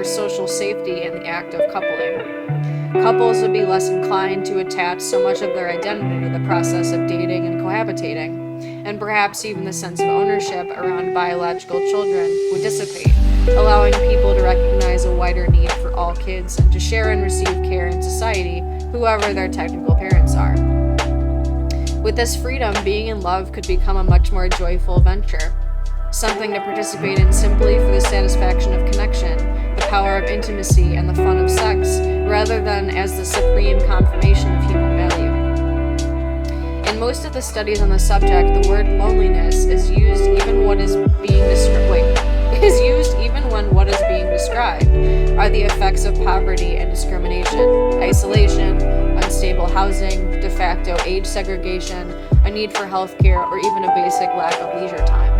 social safety in the act of coupling. Couples would be less inclined to attach so much of their identity to the process of dating and cohabitating, and perhaps even the sense of ownership around biological children would dissipate, allowing people to recognize a wider need for all kids and to share and receive care in society, whoever their technical parents are. With this freedom, being in love could become a much more joyful venture, something to participate in simply for the satisfaction of connection, the power of intimacy, and the fun of sex, rather than as the supreme confirmation of human value. In In most of the studies on the subject, the word loneliness is used even what is being is used even when what is being described are the effects of poverty and discrimination, isolation, unstable housing, de facto age segregation, a need for health care, or even a basic lack of leisure time.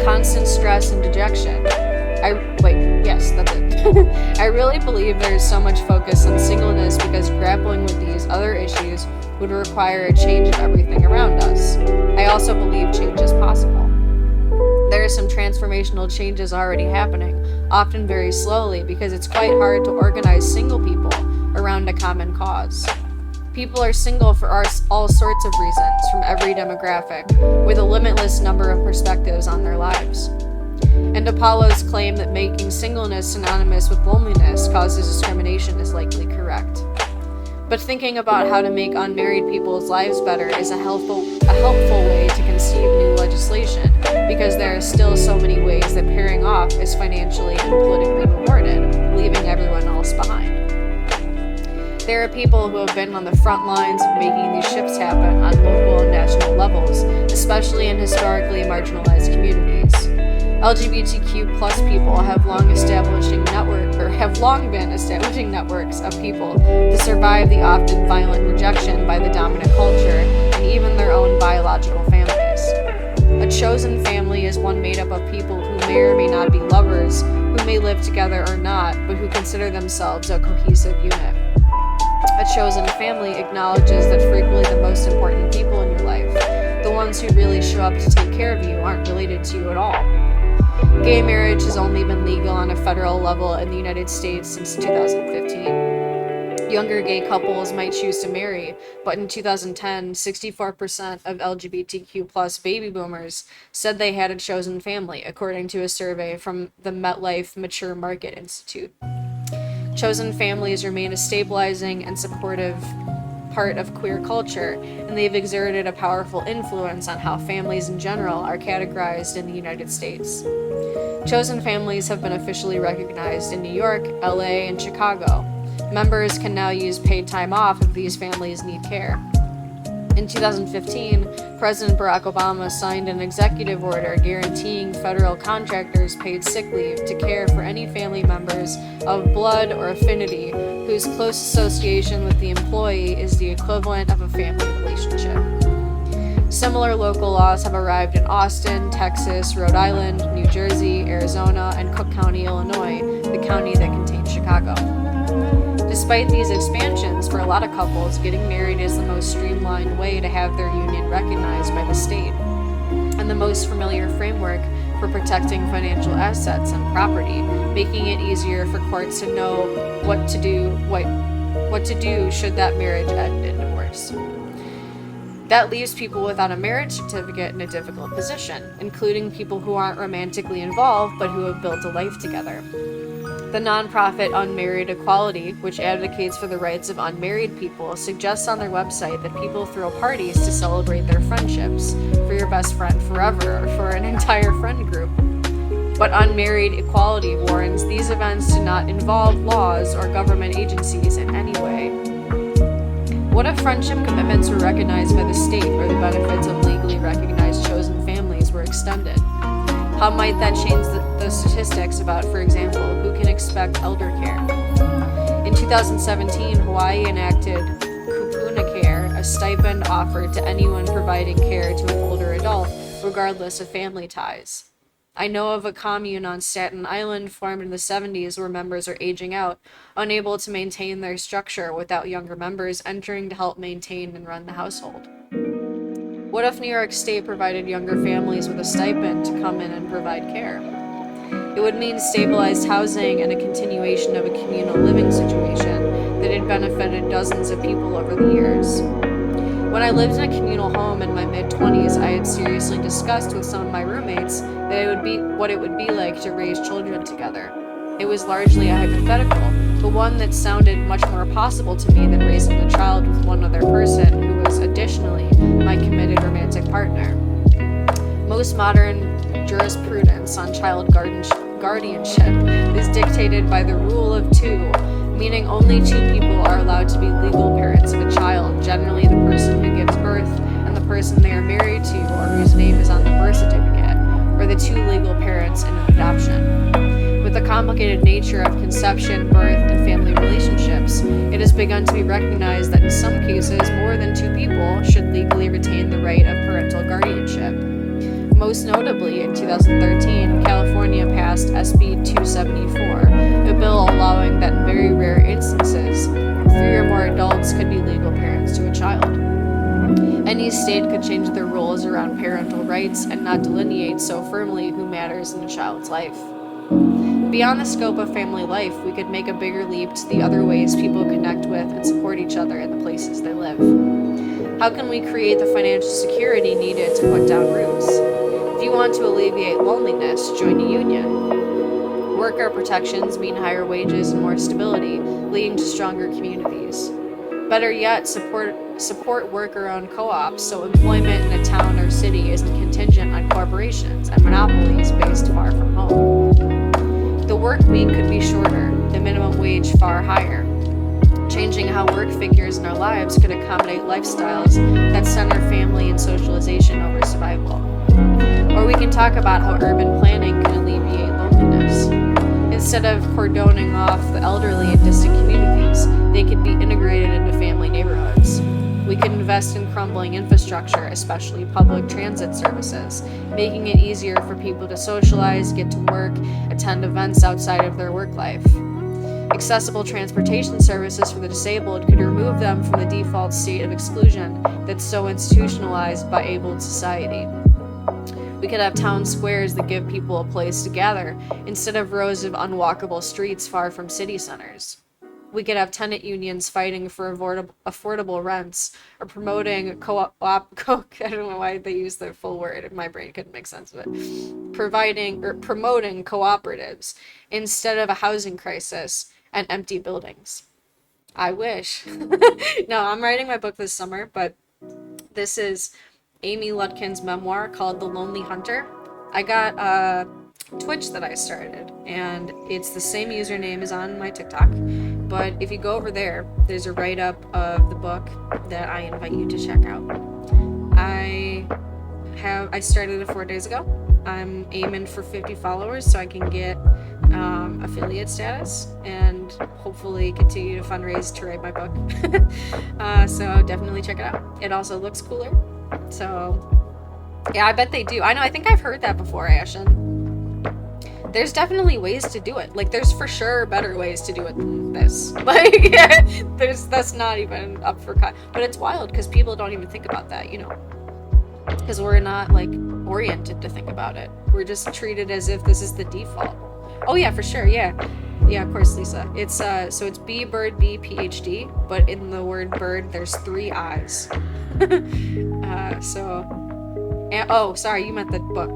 Constant stress and dejection. That's it. I really believe there is so much focus on singleness because grappling with these other issues would require a change of everything around us. I also believe change is possible. There are some transformational changes already happening, often very slowly, because it's quite hard to organize single people around a common cause. People are single for all sorts of reasons, from every demographic, with a limitless number of perspectives on their lives. And Apollo's claim that making singleness synonymous with loneliness causes discrimination is likely correct. But thinking about how to make unmarried people's lives better is a helpful way to conceive new legislation, because there are still so many ways that pairing off is financially and politically rewarded, leaving everyone else behind. There are people who have been on the front lines of making these shifts happen on local and national levels, especially in historically marginalized communities. LGBTQ plus people have long been establishing networks of people to survive the often violent rejection by the dominant culture and even their own biological families. A chosen family is one made up of people who may or may not be lovers, who may live together or not, but who consider themselves a cohesive unit. A chosen family acknowledges that frequently the most important people in your life, the ones who really show up to take care of you, aren't related to you at all. Gay marriage has only been legal on a federal level in the United States since 2015. Younger gay couples might choose to marry, but in 2010, 64% of LGBTQ plus baby boomers said they had a chosen family, according to a survey from the MetLife Mature Market Institute. Chosen families remain a stabilizing and supportive part of queer culture, and they've exerted a powerful influence on how families in general are categorized in the United States. Chosen families have been officially recognized in New York, LA, and Chicago. Members can now use paid time off if these families need care. In 2015, President Barack Obama signed an executive order guaranteeing federal contractors paid sick leave to care for any family members of blood or affinity whose close association with the employee is the equivalent of a family relationship. Similar local laws have arrived in Austin, Texas, Rhode Island, New Jersey, Arizona, and Cook County, Illinois, the county that contains Chicago. Despite these expansions, for a lot of couples, getting married is the most streamlined way to have their union recognized by the state, and the most familiar framework for protecting financial assets and property, making it easier for courts to know what to do should that marriage end in divorce. That leaves people without a marriage certificate in a difficult position, including people who aren't romantically involved but who have built a life together. The nonprofit Unmarried Equality, which advocates for the rights of unmarried people, suggests on their website that people throw parties to celebrate their friendships, for your best friend forever, or for an entire friend group. But Unmarried Equality warns these events do not involve laws or government agencies in any way. What if friendship commitments were recognized by the state, or the benefits of legally recognized chosen families were extended? How might that change the statistics about, for example, who can expect elder care? In 2017, Hawaii enacted Kupuna Care, a stipend offered to anyone providing care to an older adult, regardless of family ties. I know of a commune on Staten Island formed in the 70s where members are aging out, unable to maintain their structure without younger members entering to help maintain and run the household. What if New York State provided younger families with a stipend to come in and provide care? It would mean stabilized housing and a continuation of a communal living situation that had benefited dozens of people over the years. When I lived in a communal home in my mid-20s, I had seriously discussed with some of my roommates what it would be like to raise children together. It was largely a hypothetical, but one that sounded much more possible to me than raising a child with one other person who was additionally my committed romantic partner. Most modern jurisprudence on child guardianship is dictated by the rule of two, meaning only two people are allowed to be legal parents of a child, generally the person who gives birth person they are married to or whose name is on the birth certificate, or the two legal parents in an adoption. With the complicated nature of conception, birth, and family relationships, it has begun to be recognized that in some cases, more than two people should legally retain the right of parental guardianship. Most notably, in 2013, California passed SB 274, a bill allowing that in very rare instances, 3 or more adults could be legal parents to a child. Any state could change their rules around parental rights and not delineate so firmly who matters in a child's life. Beyond the scope of family life, we could make a bigger leap to the other ways people connect with and support each other in the places they live. How can we create the financial security needed to put down roots? If you want to alleviate loneliness, join a union. Worker protections mean higher wages and more stability, leading to stronger communities. Better yet, support worker-owned co-ops so employment in a town or city isn't contingent on corporations and monopolies based far from home. The work week could be shorter, the minimum wage far higher. Changing how work figures in our lives could accommodate lifestyles that center family and socialization over survival. Or we can talk about how urban planning can alleviate loneliness. Instead of cordoning off the elderly in distant communities, they could be integrated into family neighborhoods. We could invest in crumbling infrastructure, especially public transit services, making it easier for people to socialize, get to work, attend events outside of their work life. Accessible transportation services for the disabled could remove them from the default state of exclusion that's so institutionalized by abled society. We could have town squares that give people a place to gather, instead of rows of unwalkable streets far from city centers. We could have tenant unions fighting for affordable rents, or promoting I don't know why they use the full word, my brain couldn't make sense of it. Promoting cooperatives, instead of a housing crisis and empty buildings. I wish. No, I'm writing my book this summer, but this is Amy Lutkin's memoir called The Lonely Hunter. I got a Twitch that I started, and it's the same username as on my TikTok, but if you go over there, there's a write-up of the book that I invite you to check out. I started it 4 days ago. I'm aiming for 50 followers so I can get affiliate status and hopefully continue to fundraise to write my book. So definitely check it out. It also looks cooler. So yeah, I bet they do. I think I've heard that before, Ashen. There's definitely ways to do it. Like, there's for sure better ways to do it than this. Like, that's not even up for cut. But it's wild because people don't even think about that, because we're not like oriented to think about it. We're just treated as if this is the default. Oh yeah, for sure. Yeah, of course, Lisa. It's so it's B bird B PhD, but in the word bird there's 3 I's. Sorry, you meant the book.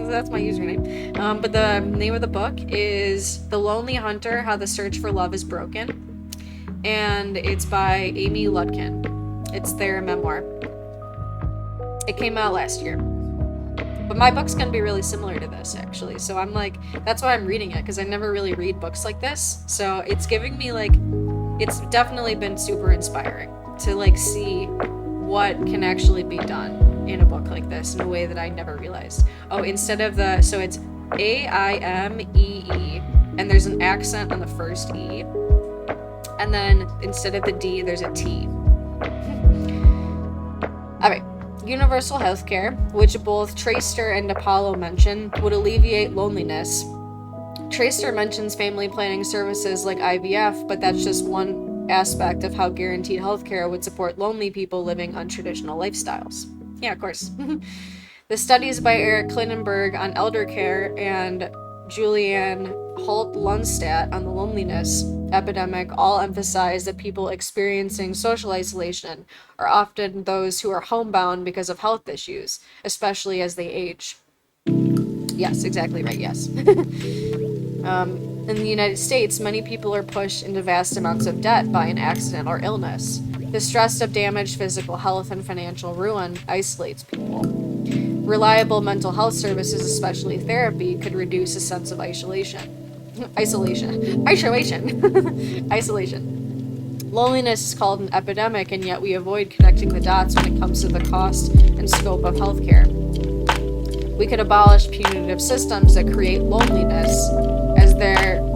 That's my username. But the name of the book is The Lonely Hunter: How the Search for Love is Broken, and it's by Amy Lutkin. It's their memoir. It came out last year. But my book's gonna be really similar to this, actually. So I'm like, that's why I'm reading it, because I never really read books like this. So it's giving me it's definitely been super inspiring to see what can actually be done in a book like this in a way that I never realized. Oh, instead of so it's AIMEE, and there's an accent on the first E. And then instead of the D, there's a T. Alright. Universal healthcare, which both Traister and Apollo mention, would alleviate loneliness. Traister mentions family planning services like IVF, but that's just one aspect of how guaranteed healthcare would support lonely people living untraditional lifestyles. Yeah, of course. The studies by Eric Klinenberg on elder care and Julianne Holt-Lundstadt on the loneliness epidemic all emphasize that people experiencing social isolation are often those who are homebound because of health issues, especially as they age. Yes, exactly right, yes. In the United States, many people are pushed into vast amounts of debt by an accident or illness. The stress of damaged physical health and financial ruin isolates people. Reliable mental health services, especially therapy, could reduce a sense of isolation. Loneliness is called an epidemic, and yet we avoid connecting the dots when it comes to the cost and scope of healthcare. We could abolish punitive systems that create loneliness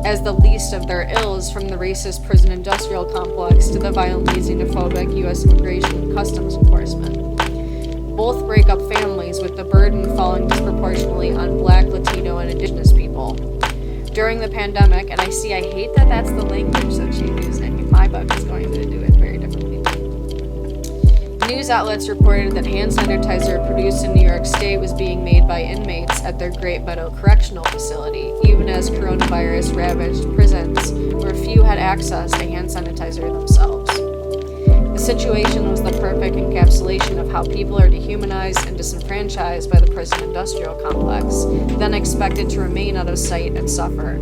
as the least of their ills, from the racist prison industrial complex to the violently xenophobic U.S. Immigration and Customs Enforcement. Both break up families, with the burden falling disproportionately on Black, Latino, and Indigenous people. During the pandemic, and I hate that that's the language that she's using. My book is going to do it very differently. News outlets reported that hand sanitizer produced in New York State was being made by inmates at their Great Meadow Correctional Facility, even as coronavirus ravaged prisons where few had access to hand sanitizer themselves. The situation was the perfect encapsulation of how people are dehumanized and disenfranchised by the prison industrial complex, then expected to remain out of sight and suffer.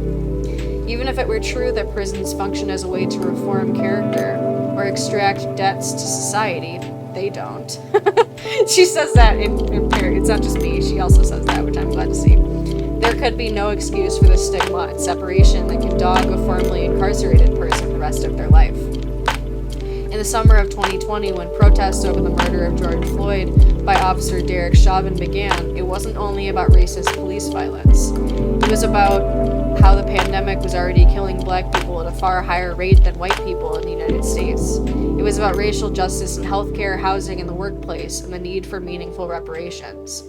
Even if it were true that prisons function as a way to reform character or extract debts to society, they don't. She says that in it's not just me, she also says that, which I'm glad to see. There could be no excuse for the stigma and separation that can dog a formerly incarcerated person the rest of their life. In the summer of 2020, when protests over the murder of George Floyd by Officer Derek Chauvin began, it wasn't only about racist police violence. It was about how the pandemic was already killing Black people at a far higher rate than white people in the United States. It was about racial justice in healthcare, housing, and the workplace, and the need for meaningful reparations.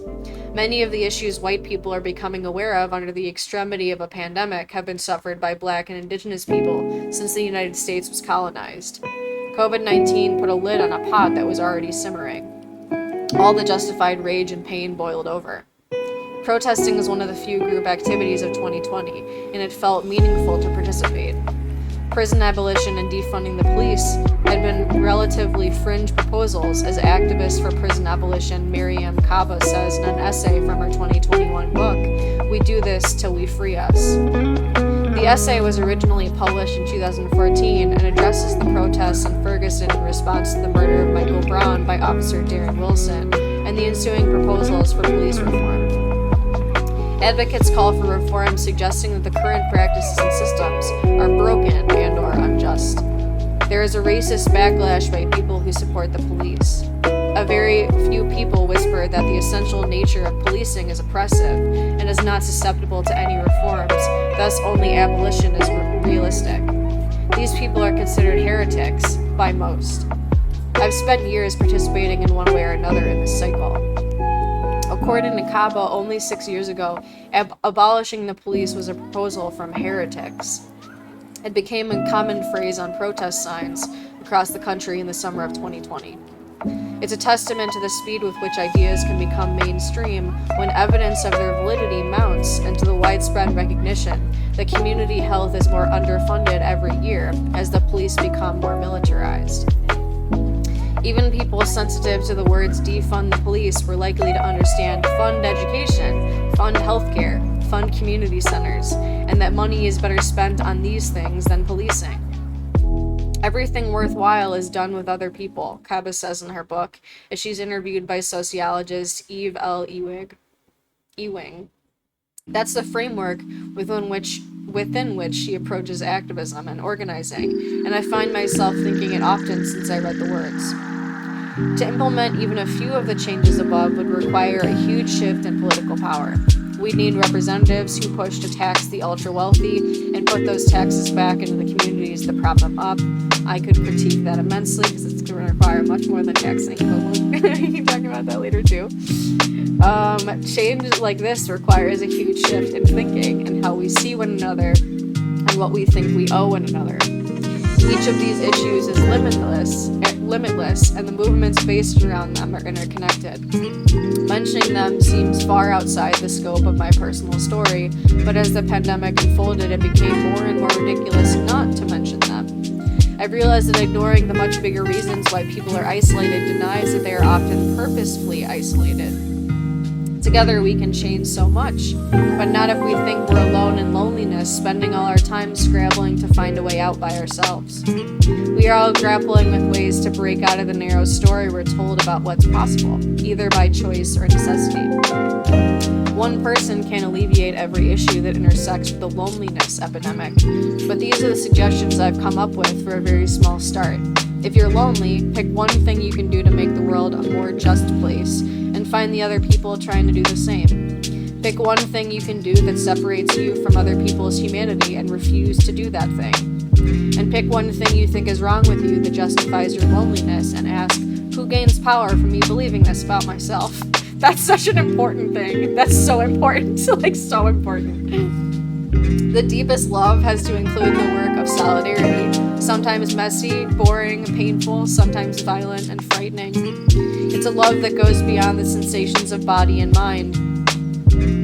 Many of the issues white people are becoming aware of under the extremity of a pandemic have been suffered by Black and Indigenous people since the United States was colonized. COVID-19 put a lid on a pot that was already simmering. All the justified rage and pain boiled over. Protesting is one of the few group activities of 2020, and it felt meaningful to participate. Prison abolition and defunding the police had been relatively fringe proposals, as activist for prison abolition Miriam Kaba says in an essay from her 2021 book, "We Do This Till We Free Us." The essay was originally published in 2014 and addresses the protests in Ferguson in response to the murder of Michael Brown by Officer Darren Wilson and the ensuing proposals for police reform. Advocates call for reform, suggesting that the current practices and systems are broken and/or unjust. There is a racist backlash by people who support the police. A very few people whisper that the essential nature of policing is oppressive and is not susceptible to any reforms, thus only abolition is realistic. These people are considered heretics by most. I've spent years participating in one way or another in this cycle. According to Kaba, only 6 years ago, abolishing the police was a proposal from heretics. It became a common phrase on protest signs across the country in the summer of 2020. It's a testament to the speed with which ideas can become mainstream when evidence of their validity mounts, and to the widespread recognition that community health is more underfunded every year as the police become more militarized. Even people sensitive to the words defund the police were likely to understand fund education, fund healthcare, fund community centers, and that money is better spent on these things than policing. Everything worthwhile is done with other people, Kaba says in her book, as she's interviewed by sociologist Eve L. Ewing. That's the framework within which she approaches activism and organizing, and I find myself thinking it often since I read the words. To implement even a few of the changes above would require a huge shift in political power. We need representatives who push to tax the ultra-wealthy and put those taxes back into the communities that prop them up. I could critique that immensely because it's going to require much more than taxing, but we'll keep talking about that later too. Change like this requires a huge shift in thinking and how we see one another and what we think we owe one another. Each of these issues is limitless, and the movements based around them are interconnected. Mentioning them seems far outside the scope of my personal story, but as the pandemic unfolded, it became more and more ridiculous not to mention them. I've realized that ignoring the much bigger reasons why people are isolated denies that they are often purposefully isolated. It's Together we can change so much, but not if we think we're alone in loneliness, spending all our time scrambling to find a way out by ourselves. We are all grappling with ways to break out of the narrow story we're told about what's possible, either by choice or necessity. One person can't alleviate every issue that intersects with the loneliness epidemic, but these are the suggestions I've come up with for a very small start. If you're lonely, pick one thing you can do to make the world a more just place, and find the other people trying to do the same. Pick one thing you can do that separates you from other people's humanity and refuse to do that thing. And pick one thing you think is wrong with you that justifies your loneliness and ask, who gains power from me believing this about myself? That's such an important thing. That's so important. Like, so important. The deepest love has to include the work of solidarity, sometimes messy, boring, painful, sometimes violent and frightening. It's a love that goes beyond the sensations of body and mind,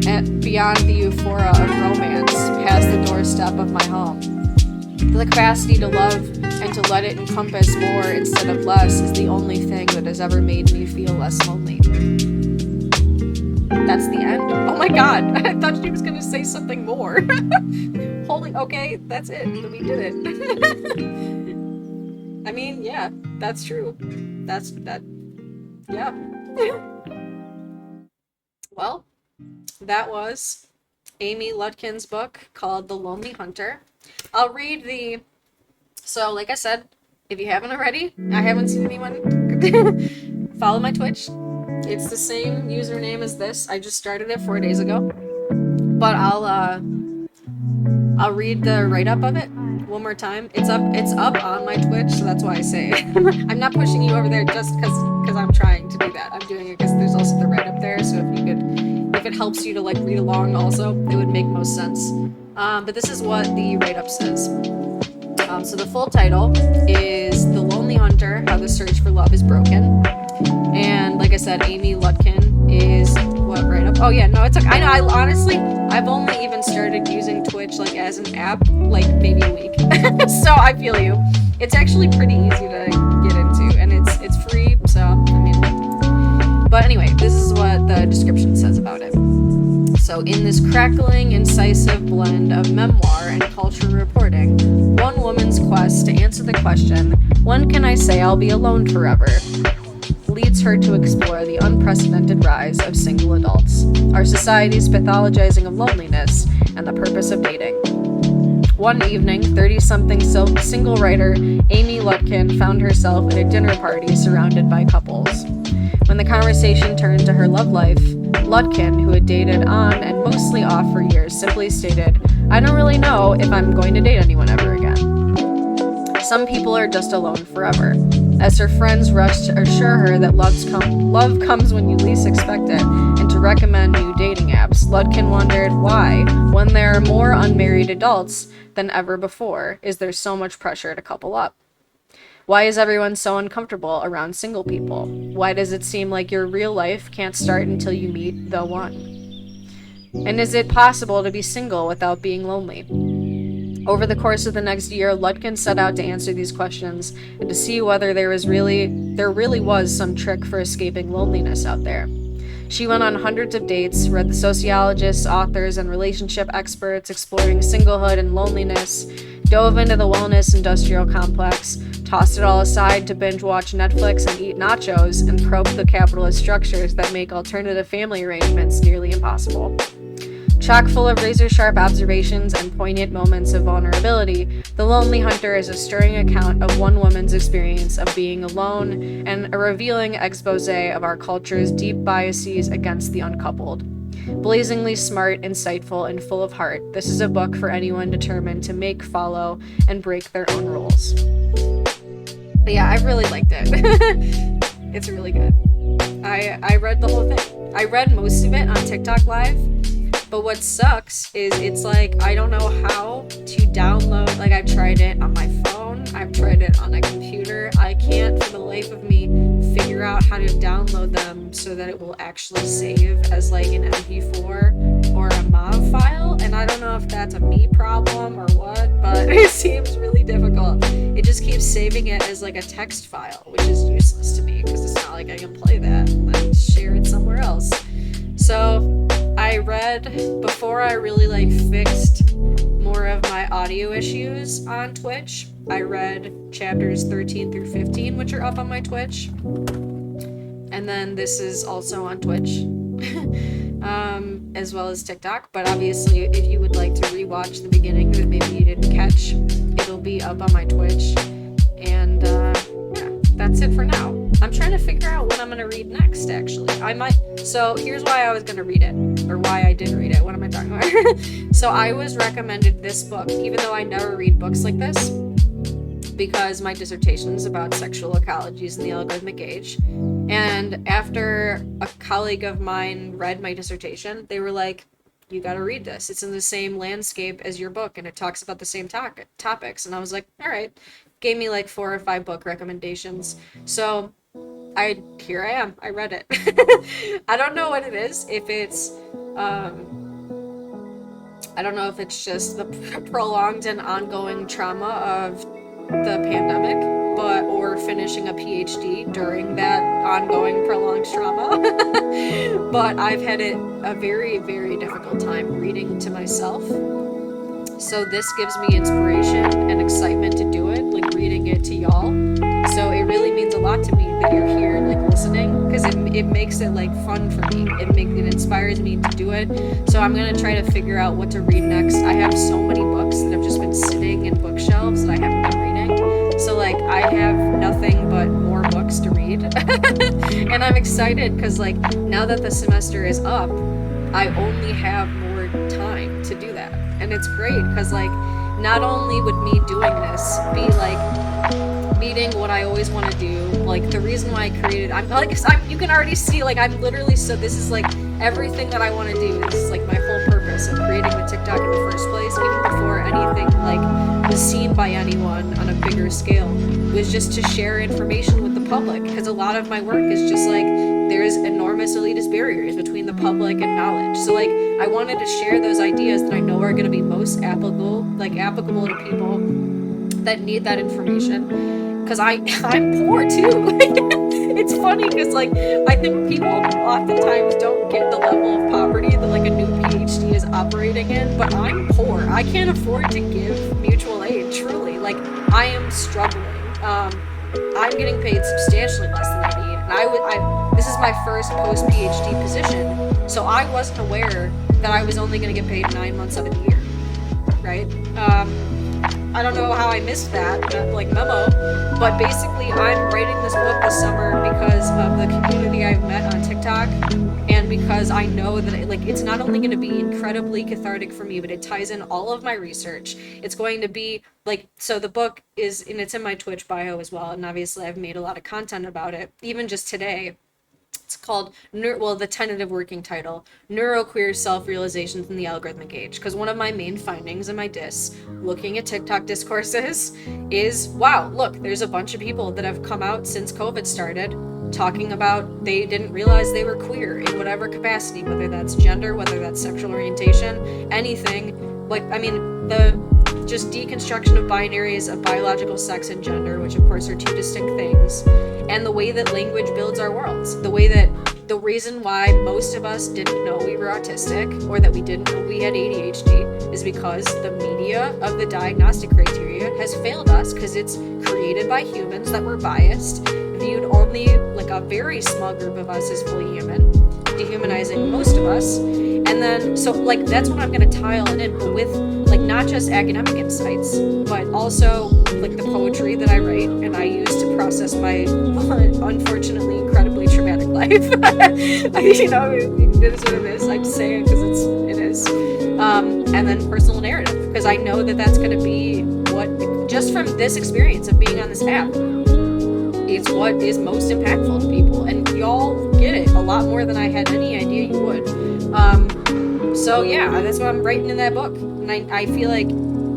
and beyond the euphoria of romance, past the doorstep of my home. The capacity to love and to let it encompass more instead of less is the only thing that has ever made me feel less lonely. That's the end. Oh my god, I thought she was going to say something more. Holy, okay, that's it. We did it. I mean, yeah, that's true. Yeah. Well, that was Amy Lutkin's book called The Lonely Hunter. I'll read so like I said, if you haven't already, I haven't seen anyone follow my Twitch. It's the same username as this. I just started it 4 days ago. But I'll read the write-up of it one more time. It's up on my Twitch, so that's why I say it. I'm not pushing you over there just because I'm trying to do that. I'm doing it because there's also the write-up there, so if it helps you to like read along also, it would make most sense. But this is what the write-up says. So the full title is The Lonely Hunter, How the Search for Love is Broken. And like I said, Amy Lutkin is what write-up? Oh yeah, no, it's okay. I know, I've only even started using Twitch like as an app like maybe a week. So I feel you. It's actually pretty easy to get into, and it's free, so I mean. But anyway, this is what the description says about it. So in this crackling, incisive blend of memoir and culture reporting, one woman's quest to answer the question, when can I say I'll be alone forever, leads her to explore the unprecedented rise of single adults, our society's pathologizing of loneliness, and the purpose of dating. One evening, 30-something single writer Amy Lutkin found herself at a dinner party surrounded by couples. When the conversation turned to her love life, Lutkin, who had dated on and mostly off for years, simply stated, I don't really know if I'm going to date anyone ever again. Some people are just alone forever. As her friends rushed to assure her that love comes when you least expect it, and to recommend new dating apps, Lutkin wondered why, when there are more unmarried adults than ever before, is there so much pressure to couple up? Why is everyone so uncomfortable around single people? Why does it seem like your real life can't start until you meet the one? And is it possible to be single without being lonely? Over the course of the next year, Lutkin set out to answer these questions and to see whether there really was some trick for escaping loneliness out there. She went on hundreds of dates, read the sociologists, authors, and relationship experts exploring singlehood and loneliness, dove into the wellness industrial complex, tossed it all aside to binge watch Netflix and eat nachos, and probe the capitalist structures that make alternative family arrangements nearly impossible. Chock full of razor-sharp observations and poignant moments of vulnerability, The Lonely Hunter is a stirring account of one woman's experience of being alone and a revealing exposé of our culture's deep biases against the uncoupled. Blazingly smart, insightful, and full of heart, this is a book for anyone determined to make, follow, and break their own rules. But yeah, I really liked it. It's really good. I read the whole thing. I read most of it on TikTok Live. But what sucks is it's like, I don't know how to download, like I've tried it on my phone, I've tried it on a computer, I can't for the life of me figure out how to download them so that it will actually save as like an MP4 or a MOV file, and I don't know if that's a me problem or what, but it seems really difficult. It just keeps saving it as like a text file, which is useless to me because it's not like I can play that and then share it somewhere else. So I read, before I really like fixed more of my audio issues on Twitch, I read chapters 13 through 15, which are up on my Twitch. And then this is also on Twitch, as well as TikTok. But obviously, if you would like to rewatch the beginning that maybe you didn't catch, it'll be up on my Twitch. And yeah, that's it for now. I'm trying to figure out what I'm going to read next, actually. So here's why I was going to read it, or why I did read it. What am I talking about? So I was recommended this book, even though I never read books like this, because my dissertation is about sexual ecologies in the algorithmic age. And after a colleague of mine read my dissertation, they were like, you got to read this. It's in the same landscape as your book, and it talks about the same topics. And I was like, all right. Gave me like 4 or 5 book recommendations. So here I am. I read it. I don't know what it is. If it's I don't know if it's just the prolonged and ongoing trauma of the pandemic, or finishing a PhD during that ongoing prolonged trauma. But I've had a very, very difficult time reading to myself. So this gives me inspiration and excitement to do it, like reading it to y'all. So it really means a lot to me that you're here, like listening, because it makes it like fun for me. It inspires me to do it. So I'm gonna try to figure out what to read next. I have so many books that have just been sitting in bookshelves that I haven't been reading. So like I have nothing but more books to read. And I'm excited because like now that the semester is up, I only have more time to do that. And it's great because like not only would me doing this be like meeting what I always want to do, like the reason why I created, you can already see like I'm literally, so this is like everything that I want to do. This is like my whole purpose of creating the TikTok in the first place, even before anything like was seen by anyone on a bigger scale, was just to share information with the public, because a lot of my work is just like there's enormous elitist barriers between the public and knowledge. So like I wanted to share those ideas that I know are going to be most applicable to people that need that information, because I'm poor too. It's funny because like I think people oftentimes don't get the level of poverty that like a new PhD is operating in, but I'm poor. I can't afford to give mutual aid, truly. Like I am struggling. I'm getting paid substantially less than I need, and this is my first post PhD position, so I wasn't aware that I was only going to get paid 9 months of a year, right? I don't know how I missed that like memo, but basically I'm writing this book this summer because of the community I've met on TikTok, and because I know that it's not only going to be incredibly cathartic for me, but it ties in all of my research. It's going to be like, so the book is, and it's in my Twitch bio as well, and obviously I've made a lot of content about it, even just today. It's called, the tentative working title, Neuroqueer Self-Realizations in the Algorithmic Age. Because one of my main findings in my diss, looking at TikTok discourses, is, wow, look, there's a bunch of people that have come out since COVID started talking about they didn't realize they were queer in whatever capacity, whether that's gender, whether that's sexual orientation, anything. Like, I mean, the just deconstruction of binaries of biological sex and gender, which of course are 2 distinct things, and the way that language builds our worlds, the reason why most of us didn't know we were autistic, or that we didn't know we had ADHD, is because the media of the diagnostic criteria has failed us, because it's created by humans that were biased, viewed only like a very small group of us as fully human, dehumanizing most of us. And then, so like that's what I'm going to tile it in with, like not just academic insights, but also like the poetry that I write and I use to process my unfortunately incredibly traumatic life. You know, it is what it is. I just say it because it is. And then personal narrative, because I know that that's going to be what, just from this experience of being on this app, it's what is most impactful to people, and y'all get it a lot more than I had any idea you would. So yeah, that's what I'm writing in that book, and I feel like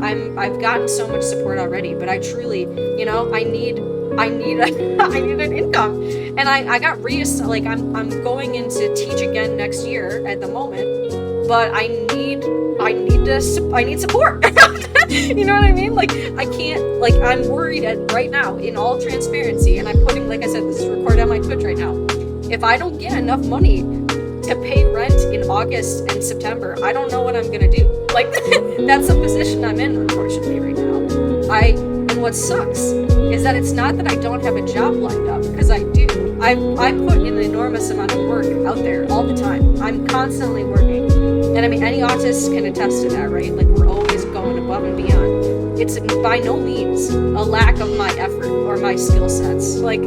I've gotten so much support already, but I truly, you know, I need I need an income, and I got like I'm going in to teach again next year at the moment, but I need support. You know what I mean? Like I can't, like I'm worried right now, in all transparency, and I'm putting, like I said, this is recorded on my Twitch right now. If I don't get enough money to pay rent August and September, I don't know what I'm gonna do. Like, that's the position I'm in, unfortunately, right now. And what sucks is that it's not that I don't have a job lined up, because I do. I put in an enormous amount of work out there all the time. I'm constantly working. And I mean, any autist can attest to that, right? Like, we're always going above and beyond. It's by no means a lack of my effort or my skill sets. Like,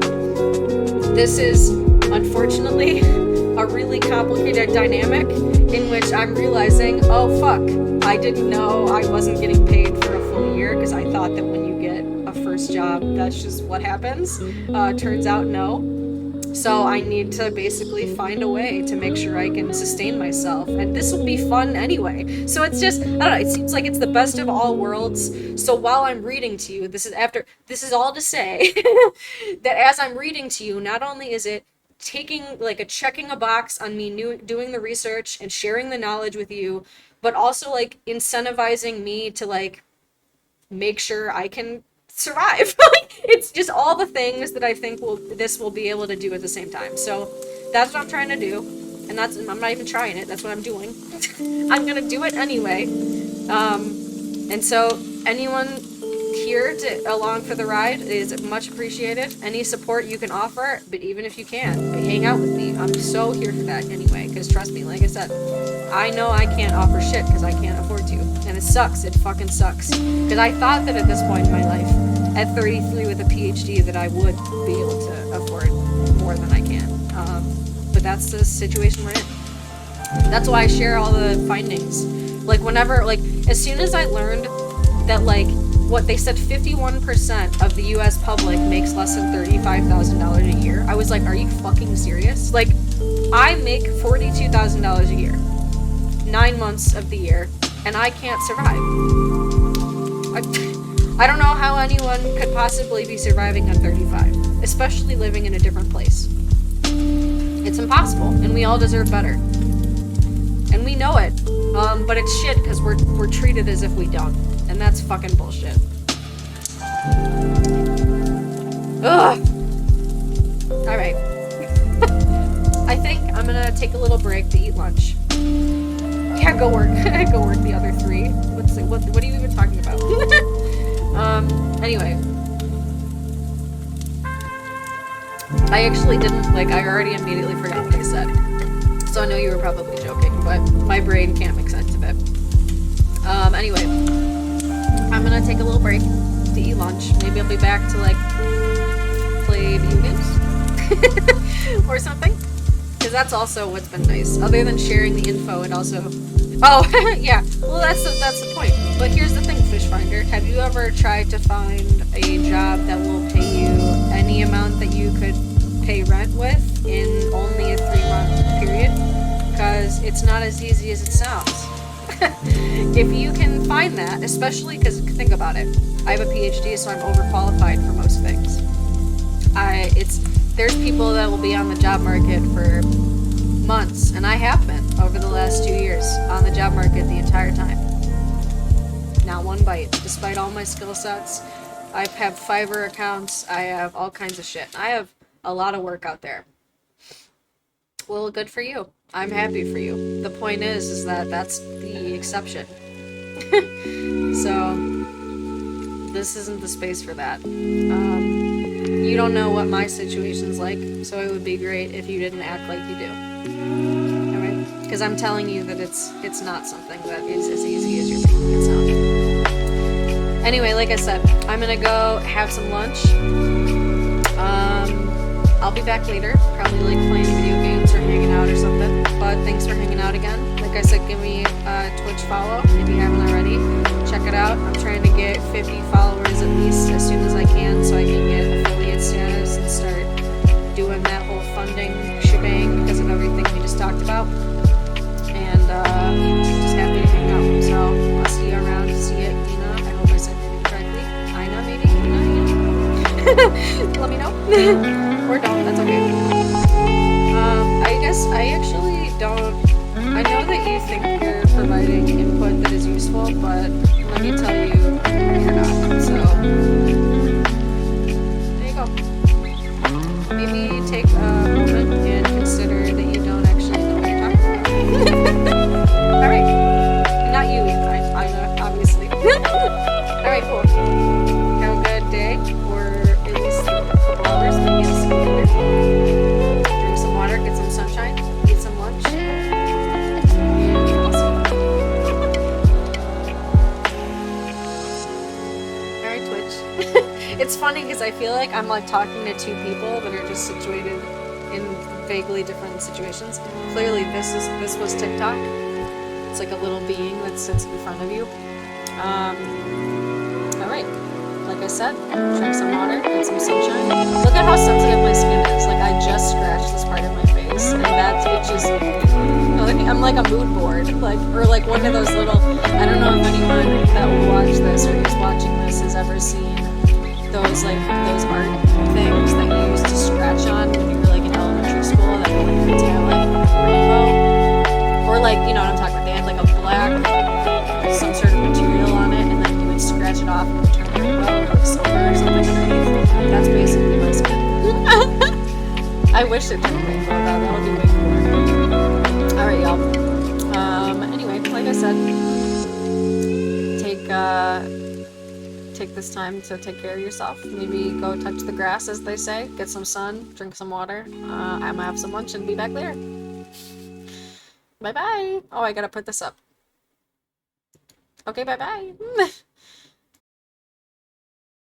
this is, unfortunately, a really complicated dynamic in which I'm realizing, oh fuck, I didn't know I wasn't getting paid for a full year, because I thought that when you get a first job, that's just what happens. Turns out no. So I need to basically find a way to make sure I can sustain myself. And this will be fun anyway. So it's just, I don't know, it seems like it's the best of all worlds. So while I'm reading to you, this is all to say that as I'm reading to you, not only is it checking a box on me doing the research and sharing the knowledge with you, but also like incentivizing me to like make sure I can survive. It's just all the things that I think this will be able to do at the same time. So that's what I'm trying to do, and I'm not even trying it. That's what I'm doing. I'm gonna do it anyway. And so anyone here along for the ride is much appreciated. Any support you can offer, but even if you can't, hang out with me. I'm so here for that anyway. Because trust me, like I said, I know I can't offer shit because I can't afford to. And it sucks. It fucking sucks. Because I thought that at this point in my life, at 33 with a PhD, that I would be able to afford more than I can. But that's the situation we're in. That's why I share all the findings. Like whenever, like as soon as I learned that like what they said 51% of the US public makes less than $35,000 a year, I was like, are you fucking serious? Like, I make $42,000 a year, 9 months of the year, and I can't survive. I don't know how anyone could possibly be surviving on 35, especially living in a different place. It's impossible, and we all deserve better. And we know it, but it's shit because we're treated as if we don't, and that's fucking bullshit. Ugh. All right. I think I'm gonna take a little break to eat lunch. Yeah, go work. Go work the other 3. What are you even talking about? Anyway. I actually didn't, I already immediately forgot what I said. So I know you were probably joking, but my brain can't make sense of it. Anyway. I'm gonna take a little break to eat lunch. Maybe I'll be back to, play video games? Or something? Because that's also what's been nice. Other than sharing the info, it also... Oh, yeah. Well, that's the point. But here's the thing, Fishfinder. Have you ever tried to find a job that will pay you any amount that you could pay rent with in only a 3-month period? Because it's not as easy as it sounds. If you can find that, especially because, think about it. I have a PhD, so I'm overqualified for most things. There's people that will be on the job market for months, and I have been over the last 2 years on the job market the entire time. Not one bite, despite all my skill sets. I have Fiverr accounts, I have all kinds of shit. I have a lot of work out there. Well, good for you. I'm happy for you. The point is that that's the exception. So, this isn't the space for that. You don't know what my situation's like, so it would be great if you didn't act like you do. Alright? Because I'm telling you that it's not something that is as easy as you're making it sound. Anyway, like I said, I'm gonna go have some lunch. I'll be back later, probably playing video games or hanging out or something. But thanks for hanging out again. Like I said, give me a Twitch follow if you haven't already. Check it out. I'm trying to get 50 followers at least as soon as I can, so I can get affiliate status and start doing that whole funding shebang because of everything we just talked about. And just happy to hang out. So I'll see you around. See you, Ina. I hope I said your name correctly. Ina, maybe? Ina? Let me know. Or don't. That's okay. I guess I actually don't. I know that you think you're providing input that is useful, but let me tell you, you're not. So, there you go. Maybe take a moment and consider that you don't actually know what you're talking about. It's funny because I feel like I'm like talking to two people that are just situated in vaguely different situations. Clearly, this was TikTok. It's like a little being that sits in front of you. All right. Like I said, drink some water, get some sunshine. Look at how sensitive my skin is. Like I just scratched this part of my face, and that itches. I'm like a mood board, like or like one of those little. I don't know if anyone that will watch this or who's watching this has ever seen those art things that you used to scratch on when you were like in elementary school that were like metallic rainbow, or like you know what I'm talking about. They had like a black some sort of material on it, and then you would scratch it off and it would turn rainbow or like silver or something underneath. That's basically my skin. I wish it turned rainbow though. That would be way cooler. All right, y'all. Anyway, like I said, take this time to take care of yourself. Maybe go touch the grass, as they say. Get some sun. Drink some water. I'm gonna have some lunch and be back later. Bye bye. Oh, I gotta put this up. Okay, bye bye.